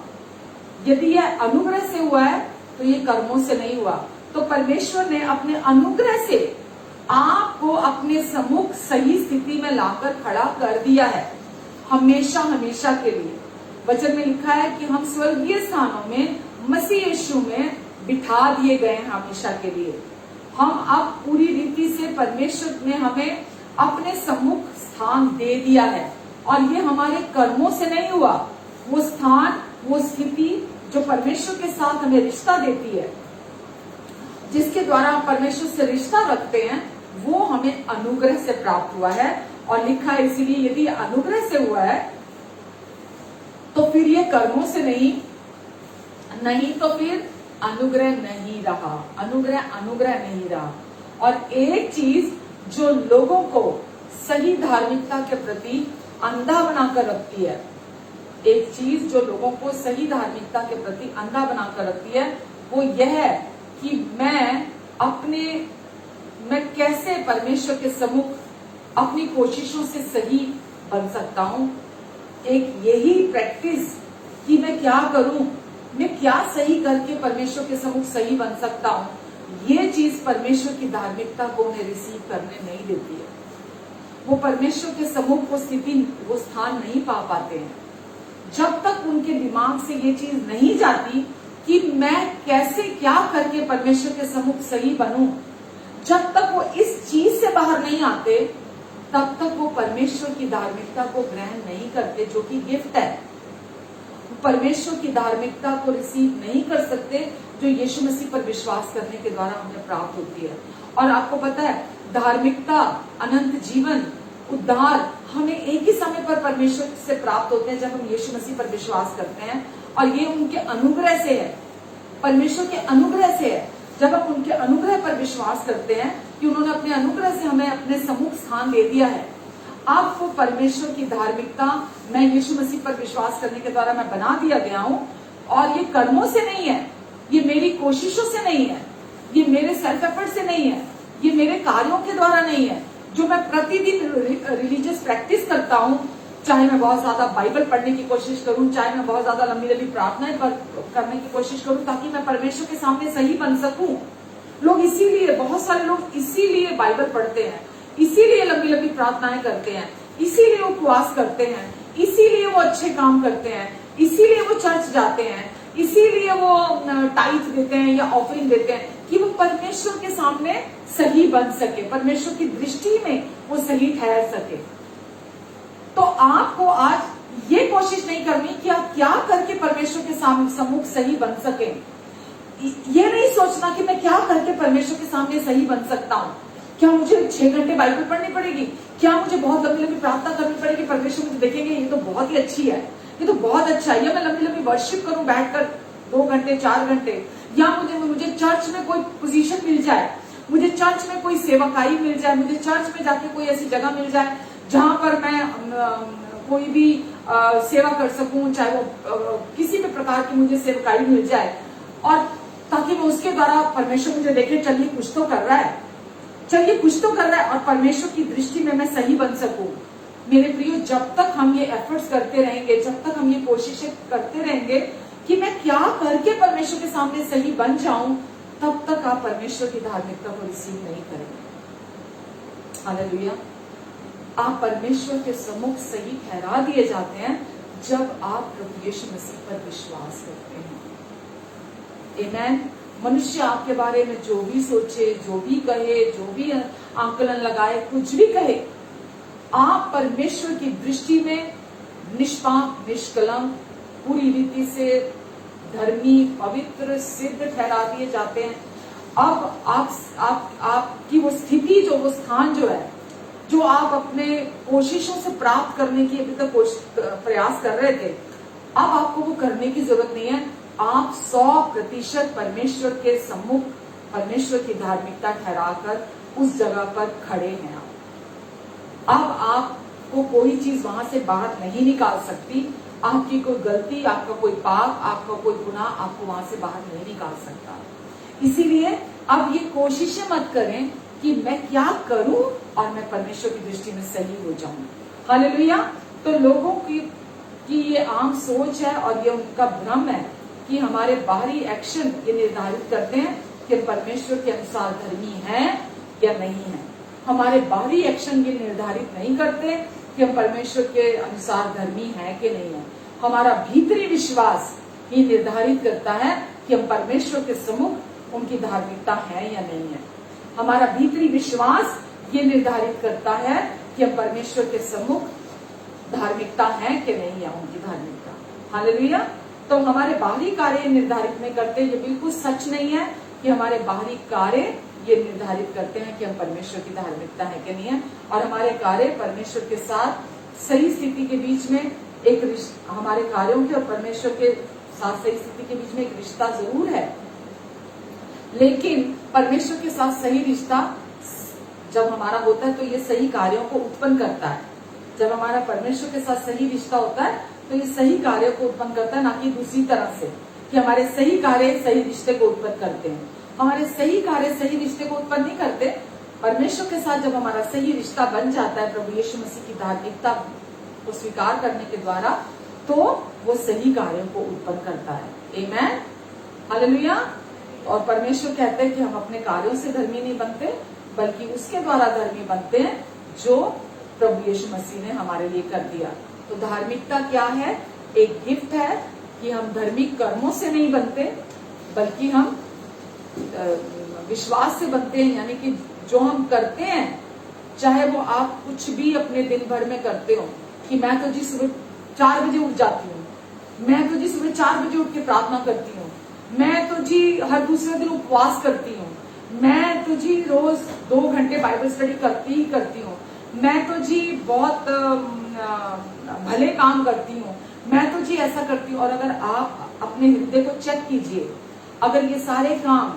S1: यदि यह अनुग्रह से हुआ है तो ये कर्मों से नहीं हुआ। तो परमेश्वर ने अपने अनुग्रह से आपको अपने सम्मुख सही स्थिति में लाकर खड़ा कर दिया है, हमेशा हमेशा के लिए। वचन में लिखा है कि हम स्वर्गीय स्थानों में मसीह यीशु में बिठा दिए गए हैं हमेशा के लिए। हम अब पूरी रीति से परमेश्वर ने हमें अपने सम्मुख स्थान दे दिया है, और ये हमारे कर्मों से नहीं हुआ। वो स्थान, वो स्थिति जो परमेश्वर के साथ हमें रिश्ता देती है, जिसके द्वारा हम परमेश्वर से रिश्ता रखते हैं, वो हमें अनुग्रह से प्राप्त हुआ है। और लिखा है इसीलिए यदि अनुग्रह से हुआ है तो फिर ये कर्मों से नहीं तो फिर अनुग्रह नहीं रहा। अनुग्रह नहीं रहा। और एक चीज जो लोगों को सही धार्मिकता के प्रति अंधा बनाकर रखती है, एक चीज जो लोगों को सही धार्मिकता के प्रति अंधा बनाकर रखती है, वो यह है कि मैं कैसे परमेश्वर के सम्मुख अपनी कोशिशों से सही बन सकता हूं। एक यही प्रैक्टिस कि मैं क्या करूं, मैं क्या सही करके परमेश्वर के सम्मुख सही बन सकता हूं, ये चीज परमेश्वर की धार्मिकता को उन्हें रिसीव करने नहीं देती है। वो परमेश्वर के सम्मुख वो स्थिति, वो स्थान नहीं पा पाते हैं जब तक उनके दिमाग से ये चीज नहीं जाती कि मैं कैसे क्या करके परमेश्वर के सम्मुख सही बनूं। जब तक वो इस चीज से बाहर नहीं आते, तब तक वो परमेश्वर की धार्मिकता को ग्रहण नहीं करते, जो कि गिफ्ट है। परमेश्वर की धार्मिकता को रिसीव नहीं कर सकते जो यीशु मसीह पर विश्वास करने के द्वारा हमें प्राप्त होती है। और आपको पता है, धार्मिकता, अनंत जीवन, उद्धार हमें एक ही समय पर परमेश्वर से प्राप्त होते हैं जब हम यीशु मसीह पर विश्वास करते हैं। और ये उनके अनुग्रह से है, परमेश्वर के अनुग्रह से है। जब आप उनके अनुग्रह पर विश्वास करते हैं कि उन्होंने अपने अनुग्रह से हमें अपने सम्मुख स्थान दे दिया है, अब वो परमेश्वर की धार्मिकता मैं यीशु मसीह पर विश्वास करने के द्वारा मैं बना दिया गया हूं। और ये कर्मों से नहीं है, ये मेरी कोशिशों से नहीं है, ये मेरे सेल्फ एफर्ट से नहीं है, ये मेरे कार्यों के द्वारा नहीं है। जो मैं प्रतिदिन रिलीजियस प्रैक्टिस करता हूँ, चाहे मैं बहुत ज्यादा बाइबल पढ़ने की कोशिश करूं, चाहे मैं बहुत ज्यादा लंबी लंबी प्रार्थनाएं करने की कोशिश करूं, ताकि मैं परमेश्वर के सामने सही बन सकूं। लोग इसीलिए, बहुत सारे लोग इसीलिए बाइबल पढ़ते हैं, इसीलिए लंबी लंबी प्रार्थनाएं करते हैं, इसीलिए वो उपवास करते हैं, इसीलिए वो अच्छे काम करते हैं, इसीलिए वो चर्च जाते हैं, इसीलिए वो टाइट देते हैं या ऑफरिंग देते हैं, कि वो परमेश्वर के सामने सही बन सके, परमेश्वर की दृष्टि में वो सही ठहर सके। तो आपको आज ये कोशिश नहीं करनी कि आप क्या करके परमेश्वर के सामने सम्मुख सही बन सके। ये नहीं सोचना कि मैं क्या करके परमेश्वर के सामने सही बन सकता हूँ। क्या मुझे 6 घंटे बाइबल पढ़नी पड़ेगी, क्या मुझे बहुत लंबी लंबी प्रार्थना करनी पड़ेगी, परमेश्वर मुझे देखेंगे ये तो बहुत ही अच्छी है, ये तो बहुत अच्छा है, या मैं लंबी लंबी वर्शिप करूं बैठकर 2 घंटे 4 घंटे, या मुझे चर्च में कोई पोजीशन मिल जाए, मुझे चर्च में कोई सेवकाई मिल जाए, मुझे चर्च में जाके कोई ऐसी जगह मिल जाए जहां पर मैं कोई भी सेवा कर सकूं, चाहे वो किसी भी प्रकार की मुझे सेवकाई मिल जाए, और ताकि मैं उसके द्वारा परमेश्वर मुझे देखे, चलिए कुछ तो कर रहा है, चलिए कुछ तो कर रहा है, और परमेश्वर की दृष्टि में मैं सही बन सकूं। मेरे प्रियो, जब तक हम ये एफर्ट्स करते रहेंगे, जब तक हम ये कोशिशें करते रहेंगे, कि मैं क्या करके परमेश्वर के सामने सही बन जाऊं, तब तक आप परमेश्वर की धार्मिकता को रिसीव नहीं करेंगे। हालेलुया। आप परमेश्वर के सम्मुख सही ठहरा दिए जाते हैं जब आप प्रभु यीशु मसीह पर विश्वास करते हैं। आमेन। मनुष्य आपके बारे में जो भी सोचे, जो भी कहे, जो भी आंकलन लगाए, कुछ भी कहे, आप परमेश्वर की दृष्टि में निष्पाप, निष्कलंक, पूरी रीति से धर्मी, पवित्र, सिद्ध ठहरा दिए जाते हैं। अब आपकी वो स्थिति, जो वो स्थान जो है, जो आप अपने कोशिशों से प्राप्त करने की अभी तक प्रयास कर रहे थे, अब आपको वो करने की जरूरत नहीं है। आप 100% परमेश्वर के सम्मुख परमेश्वर की धार्मिकता ठहराकर उस जगह पर खड़े हैं। अब आपको कोई चीज वहां से बाहर नहीं निकाल सकती। आपकी कोई गलती, आपका कोई पाप, आपका कोई गुनाह आपको वहां से बाहर नहीं निकाल सकता। इसीलिए अब ये कोशिशें मत करें कि मैं क्या करूं और मैं परमेश्वर की दृष्टि में सही हो जाऊं। हालेलुया। तो लोगों की ये आम सोच है और ये उनका भ्रम है कि हमारे बाहरी एक्शन ये निर्धारित करते हैं कि परमेश्वर के अनुसार धर्मी है या नहीं है। हमारे बाहरी एक्शन ये निर्धारित नहीं करते कि हम परमेश्वर के अनुसार धर्मी है कि नहीं है। हमारा भीतरी विश्वास ये निर्धारित करता है कि हम परमेश्वर के सम्मुख उनकी धार्मिकता है या नहीं है। हमारा भीतरी विश्वास ये निर्धारित करता है कि हम परमेश्वर के सम्मुख धार्मिकता है कि नहीं है, उनकी धार्मिकता। हालेलुया। तो हमारे बाहरी कार्य निर्धारित नहीं करते। ये बिल्कुल सच नहीं है कि हमारे बाहरी कार्य ये निर्धारित करते हैं कि हम परमेश्वर की धार्मिकता है कि नहीं है। और हमारे कार्य परमेश्वर के साथ सही स्थिति के बीच में एक हमारे कार्यों के और परमेश्वर के साथ सही स्थिति के बीच में एक रिश्ता जरूर है, लेकिन परमेश्वर के साथ सही रिश्ता जब हमारा होता है तो ये सही कार्यों को उत्पन्न करता है। जब हमारा परमेश्वर के साथ सही रिश्ता होता है तो ये सही कार्यों को उत्पन्न करता है, ना कि दूसरी तरह से कि हमारे सही कार्य सही रिश्ते को उत्पन्न करते हैं। हमारे सही कार्य सही रिश्ते को उत्पन्न नहीं करते। परमेश्वर के साथ जब हमारा सही रिश्ता बन जाता है प्रभु यीशु मसीह की धार्मिकता को स्वीकार करने के द्वारा, तो वो सही कार्यों को उत्पन्न करता है। आमेन। हालेलुया। और परमेश्वर कहते हैं कि हम अपने कार्यों से धर्मी नहीं बनते, बल्कि उसके द्वारा धर्मी बनते हैं जो प्रभु यीशु मसीह ने हमारे लिए कर दिया। तो धार्मिकता क्या है? एक गिफ्ट है कि हम धार्मिक कर्मों से नहीं बनते, बल्कि हम विश्वास से बनते हैं। यानी कि जो हम करते हैं, चाहे वो आप कुछ भी अपने दिन भर में करते हो, कि मैं तो जी सुबह 4 बजे उठ जाती हूँ, मैं तो जी सुबह 4 बजे उठ के प्रार्थना करती हूँ, मैं तो जी हर दूसरे दिन उपवास करती हूँ, मैं तो जी रोज 2 घंटे बाइबल स्टडी करती ही करती हूँ, मैं तो जी बहुत भले काम करती हूँ, मैं तो जी ऐसा करती हूँ। और अगर आप अपने हृदय को चेक कीजिए, अगर ये सारे काम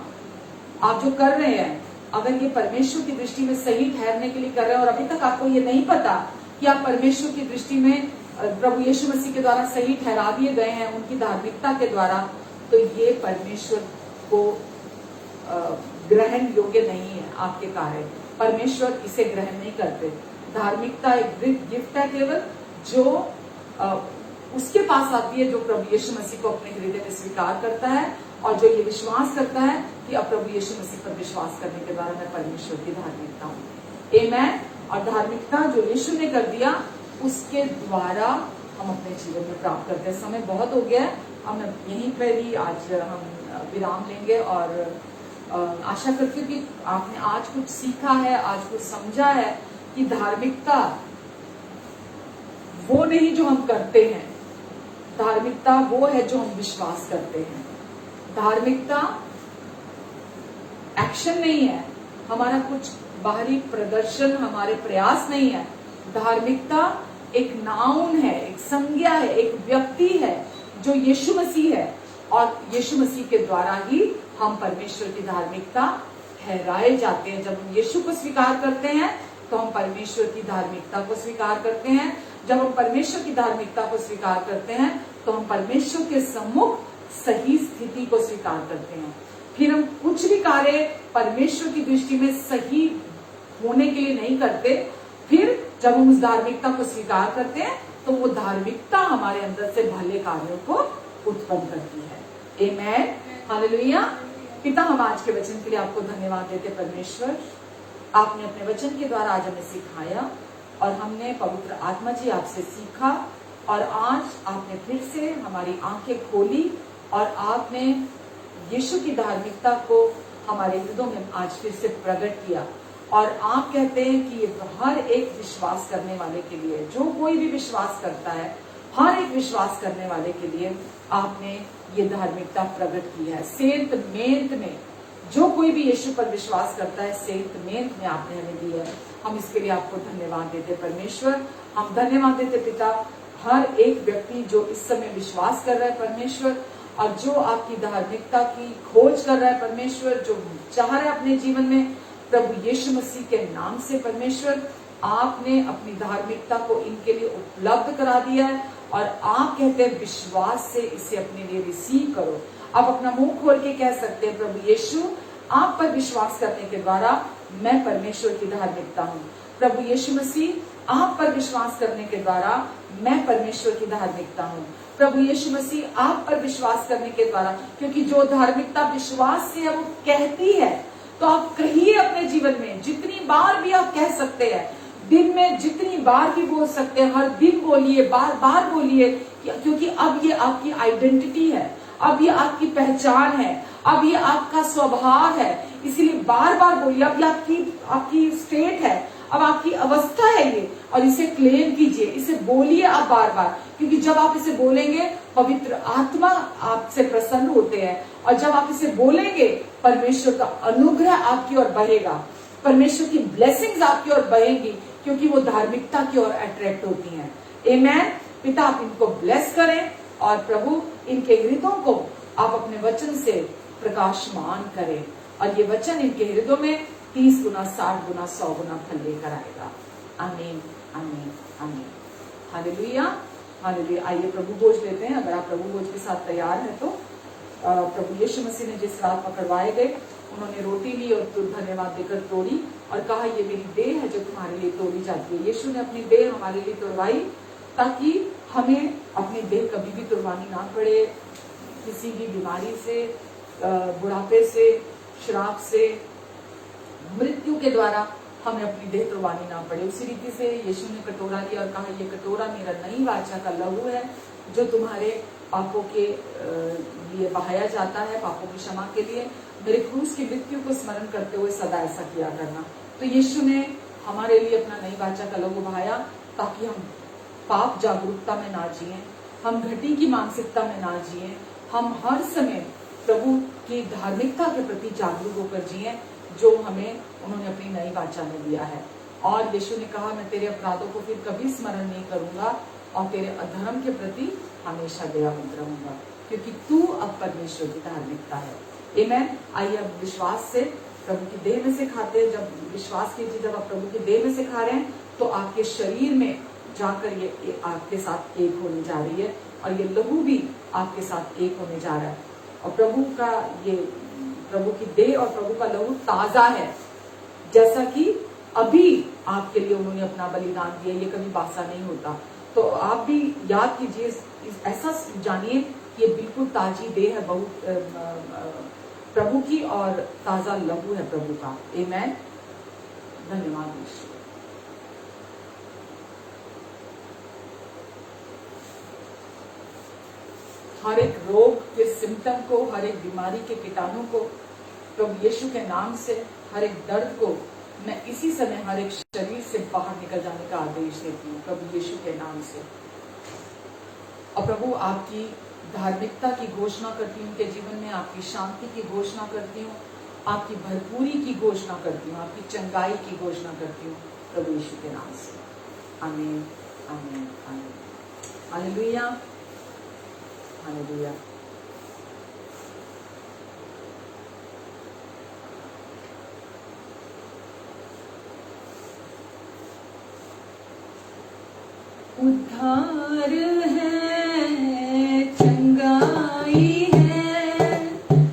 S1: आप जो कर रहे हैं, अगर ये परमेश्वर की दृष्टि में सही ठहरने के लिए कर रहे हैं और अभी तक आपको ये नहीं पता कि आप परमेश्वर की दृष्टि में प्रभु यीशु मसीह के द्वारा सही ठहरा दिए गए हैं उनकी धार्मिकता के द्वारा, तो ये परमेश्वर को ग्रहण योग्य नहीं है आपके कार्य। परमेश्वर इसे ग्रहण नहीं करते। धार्मिकता एक गिफ्ट है केवल, जो उसके पास आती है जो प्रभु यीशु मसीह को अपने हृदय में स्वीकार करता है और जो ये विश्वास करता है कि अब प्रभु यीशु मसीह पर विश्वास करने के द्वारा मैं परमेश्वर की धार्मिकता हूँ। आमेन। और धार्मिकता जो यीशु ने कर दिया, उसके द्वारा हम अपने जीवन में प्राप्त करते हैं। समय बहुत हो गया है, हम यहीं पर ही आज हम विराम लेंगे और आशा करती हूँ कि आपने आज कुछ सीखा है, आज कुछ समझा है कि धार्मिकता वो नहीं जो हम करते हैं, धार्मिकता वो है जो हम विश्वास करते हैं। धार्मिकता एक्शन नहीं है, हमारा कुछ बाहरी प्रदर्शन, हमारे प्रयास नहीं है। धार्मिकता एक नाउन है, एक संज्ञा है, एक व्यक्ति है जो यीशु मसीह है, और यीशु मसीह के द्वारा ही हम परमेश्वर की धार्मिकता ठहराए जाते हैं। जब हम यीशु को स्वीकार करते हैं तो हम परमेश्वर की धार्मिकता को स्वीकार करते हैं। जब हम परमेश्वर की धार्मिकता को स्वीकार करते हैं तो हम परमेश्वर के सम्मुख सही स्थिति को स्वीकार करते हैं। फिर हम कुछ भी कार्य परमेश्वर की दृष्टि में सही होने के लिए नहीं करते। फिर जब हम उस धार्मिकता को स्वीकार करते हैं तो वो धार्मिकता हमारे अंदर से भले कार्यों को उत्पन्न करती है। आमेन, हालेलुया। पिता, हम आज के वचन के लिए आपको धन्यवाद देते परमेश्वर। आपने अपने वचन के द्वारा आज हमें सिखाया और हमने पवित्र आत्मा जी आपसे सीखा, और आज आपने फिर से हमारी आंखें खोली और आपने यीशु की धार्मिकता को हमारे हृदयों में आज फिर से प्रकट किया। और आप कहते हैं कि हर एक विश्वास करने वाले के लिए, जो कोई भी विश्वास करता है, हर एक विश्वास करने वाले के लिए आपने ये धार्मिकता प्रकट की है। सेंत मेंत में जो कोई भी यीशु पर विश्वास करता है, सेंत मेंत में आपने हमें दी है। हम इसके लिए आपको धन्यवाद देते परमेश्वर। हम धन्यवाद देते पिता, हर एक व्यक्ति जो इस समय विश्वास कर रहा है परमेश्वर, और जो आपकी धार्मिकता की खोज कर रहा है परमेश्वर, जो चाह रहा है अपने जीवन में, प्रभु यीशु मसीह के नाम से परमेश्वर आपने अपनी धार्मिकता को इनके लिए उपलब्ध करा दिया है। और आप कहते हैं विश्वास से इसे अपने लिए रिसीव करो। आप अपना मुंह खोल के कह सकते हैं, प्रभु यीशु आप पर विश्वास करने के द्वारा मैं परमेश्वर की धार्मिकता हूँ। प्रभु यीशु मसीह आप पर विश्वास करने के द्वारा मैं परमेश्वर की धार्मिकता हूँ। प्रभु यीशु मसीह आप पर विश्वास करने के द्वारा, क्योंकि जो धार्मिकता विश्वास से है वो कहती है, तो आप कहिए अपने जीवन में, जितनी बार भी आप कह सकते हैं, दिन में जितनी बार भी बोल सकते हैं, हर दिन बोलिए, बार बार बोलिए, क्योंकि अब ये आपकी आइडेंटिटी है, अब ये आपकी पहचान है, अब ये आपका स्वभाव है। इसलिए बार बार बोलिए। अब ये आपकी स्टेट है, अब आपकी अवस्था है ये, और इसे क्लेम कीजिए, इसे बोलिए आप बार बार, क्योंकि जब आप इसे बोलेंगे पवित्र आत्मा आपसे प्रसन्न होते हैं, और जब आप इसे बोलेंगे परमेश्वर का अनुग्रह आपकी ओर बढ़ेगा, परमेश्वर की ब्लेसिंग्स आपकी ओर बढ़ेगी, क्योंकि वो धार्मिकता की ओर अट्रैक्ट होती हैं। आमेन। पिता, आप इनको ब्लेस करें, और प्रभु इनके हृदयों को आप अपने वचन से प्रकाशमान करें, और ये वचन इनके हृदयों में 30 गुना, 60 गुना, 100 गुना फल लेकर आएगा। आमीन, आमीन, आमीन। Hallelujah, hallelujah. आइए प्रभु भोज लेते हैं। अगर आप प्रभु भोज के साथ तैयार हैं तो प्रभु यीशु मसीह ने जिस रात पकड़वाए गए, उन्होंने रोटी ली और धन्यवाद देकर तोड़ी और कहा, ये मेरी देह है जो तुम्हारे लिए तोड़ी जाती है। यीशु ने अपनी देह हमारे लिए तोड़वाई ताकि हमें अपनी देह कभी भी तुड़वानी ना पड़े, किसी भी बीमारी से, बुढ़ापे से, श्राप से, मृत्यु के द्वारा हमें अपनी देह तुड़वानी ना पड़े। उसी रीति से यीशु ने कटोरा लिया और कहा, ये कटोरा मेरा नई वाचा का लहू है, जो तुम्हारे पापों के लिए बहाया जाता है, पापों की क्षमा के लिए। मेरे क्रूस की मृत्यु को स्मरण करते हुए सदा ऐसा किया करना। तो यीशु ने हमारे लिए अपना नई वाचा का लहू बहाया ताकि हम पाप जागरूकता में ना जिए, हम घटी की मानसिकता में ना जिए, हम हर समय प्रभु की धार्मिकता के प्रति जागरूक होकर जिए, जो हमें उन्होंने अपनी नई वाचा में दिया है। और यीशु ने कहा, मैं तेरे अपराधों को फिर कभी स्मरण नहीं करूंगा और तेरे अधर्म के प्रति हमेशा दयावंत रहूंगा, क्योंकि तू अब परमेश्वर की धार्मिकता है। आमीन। आइए अब विश्वास से प्रभु की देह में से खाते हैं। जब विश्वास कीजिए, जब आप प्रभु की देह में से खा रहे हैं तो आपके शरीर में जाकर ये आपके साथ एक होने जा रही है, और ये लहू भी आपके साथ एक होने जा रहा है। और प्रभु का ये, प्रभु की देह और प्रभु का लहू ताजा है, जैसा कि अभी आपके लिए उन्होंने अपना बलिदान दिया, ये कभी बासा नहीं होता। तो आप भी याद कीजिए, ऐसा जानिए कि ये बिल्कुल ताजी देह है प्रभु की, और ताजा लहू है प्रभु का। आमीन। धन्यवाद यीशु। हर एक रोग के सिम्टम को, हर एक बीमारी के कीटाणु को प्रभु यीशु के नाम से, हर एक दर्द को मैं इसी समय हर एक शरीर से बाहर निकल जाने का आदेश देती हूँ प्रभु यीशु के नाम से। और प्रभु आपकी धार्मिकता की घोषणा करती हूँ उनके जीवन में, आपकी शांति की घोषणा करती हूँ, आपकी भरपूरी की घोषणा करती हूँ, आपकी चंगाई की घोषणा करती हूँ प्रभु यीशु के नाम से। आमीन, आमीन, आमीन। Hallelujah, hallelujah. उद्धार है, चंगाई है,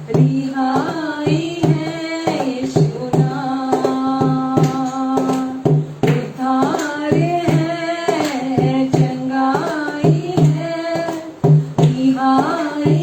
S1: रिहाई है यीशु नाम। उद्धार है, चंगाई है, रिहाई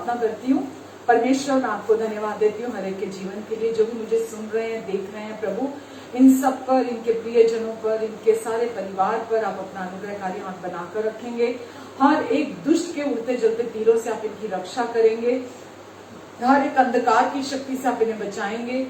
S1: प्रार्थना करती हूँ। परमेश्वर, मैं आपको धन्यवाद देती हूँ हर एक के जीवन के लिए, जो भी मुझे सुन रहे हैं, देख रहे हैं। प्रभु, इन सब पर, इनके प्रियजनों पर, इनके सारे परिवार पर आप अपना अनुग्रहकारी हाथ बनाकर रखेंगे। हर एक दुष्ट के उड़ते जलते तीरों से आप इनकी रक्षा करेंगे। हर एक अंधकार की शक्ति से आप इन्हें बचाएंगे।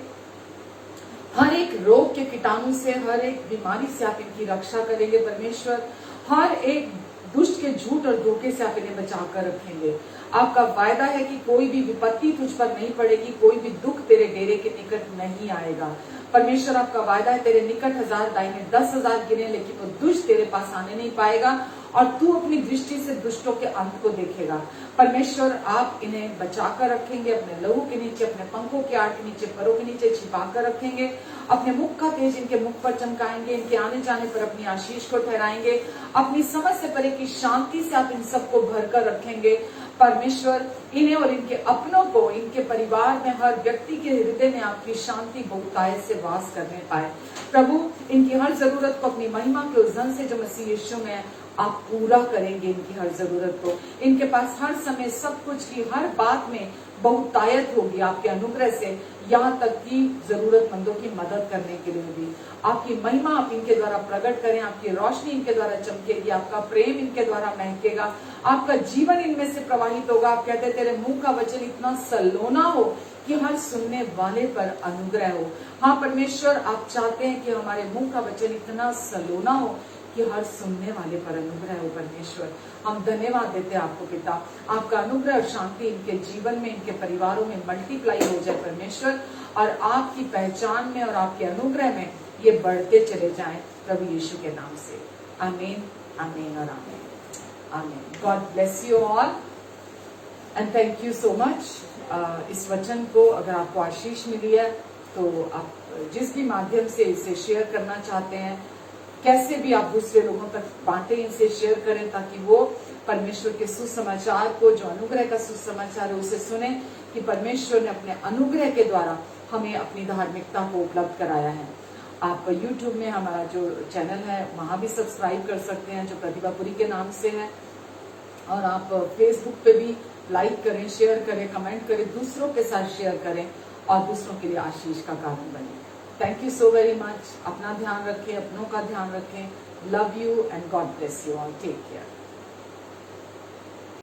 S1: हर एक रोग के कीटाणु से, हर एक बीमारी से आप इनकी रक्षा करेंगे। परमेश्वर, हर एक दुष्ट के झूठ और धोखे से आप इन्हें बचाकर रखेंगे। आपका वायदा है कि कोई भी विपत्ति तुझ पर नहीं पड़ेगी, कोई भी दुख तेरे डेरे के निकट नहीं आएगा। परमेश्वर, आपका वायदा है तेरे निकट 1000 दाहिने 10,000 गिरे, लेकिन वो दुष्ट तेरे पास आने नहीं पाएगा, और तू अपनी दृष्टि से दुष्टों के अंत को देखेगा। परमेश्वर, आप इन्हें बचाकर रखेंगे, अपने लहू के नीचे, अपने पंखों के आड़ के नीचे, परों के नीचे छिपाकर रखेंगे। अपने मुख का तेज इनके मुख पर चमकाएंगे, इनके आने जाने पर अपनी आशीष को ठहराएंगे। अपनी समझ से परे की शांति से आप इन सबको भरकर रखेंगे। परमेश्वर, इन्हें और इनके अपनों को, इनके परिवार में हर व्यक्ति के हृदय में आपकी शांति बहुतायत से वास करने पाए। प्रभु, इनकी हर जरूरत को अपनी महिमा के उस धन से जो मसीह यीशु में आप पूरा करेंगे। इनकी हर जरूरत को, इनके पास हर समय सब कुछ की हर बात में बहुतायत होगी आपके अनुग्रह से, यहाँ तक कि जरूरतमंदों की मदद करने के लिए भी। आपकी महिमा आप इनके द्वारा प्रकट करें, आपकी रोशनी इनके द्वारा चमकेगी, आपका प्रेम इनके द्वारा महकेगा, आपका जीवन इनमें से प्रवाहित होगा। आप कहते हैं तेरे मुंह का वचन इतना सलोना हो कि हर सुनने वाले पर अनुग्रह हो। हाँ परमेश्वर, आप चाहते हैं कि हमारे मुंह का वचन इतना सलोना हो कि हर सुनने वाले पर अनुग्रह हो। परमेश्वर, हम धन्यवाद देते हैं आपको पिता, आपका अनुग्रह और शांति इनके जीवन में, इनके परिवारों में मल्टीप्लाई हो जाए परमेश्वर, और आपकी पहचान में और आपके अनुग्रह में ये बढ़ते चले जाएं प्रभु यीशु के नाम से। आमीन, आमीन और आमीन, आमीन। God bless you all and thank you so much. इस वचन को अगर आपको आशीष मिली है तो आप जिस भी माध्यम से इसे शेयर करना चाहते हैं, कैसे भी आप दूसरे लोगों तक बांटें, इसे शेयर करें, ताकि वो परमेश्वर के सुसमाचार को, जो अनुग्रह का सुसमाचार है, उसे सुने कि परमेश्वर ने अपने अनुग्रह के द्वारा हमें अपनी धार्मिकता को उपलब्ध कराया है। आप YouTube में हमारा जो चैनल है वहां भी सब्सक्राइब कर सकते हैं, जो प्रतिभापुरी के नाम से है, और आप Facebook पे भी लाइक करें, शेयर करें, कमेंट करें, दूसरों के साथ शेयर करें और दूसरों के लिए आशीष का कारण बने। Thank you so very much. अपना ध्यान रखें, अपनों का ध्यान रखें। Love you and God bless you all. Take care.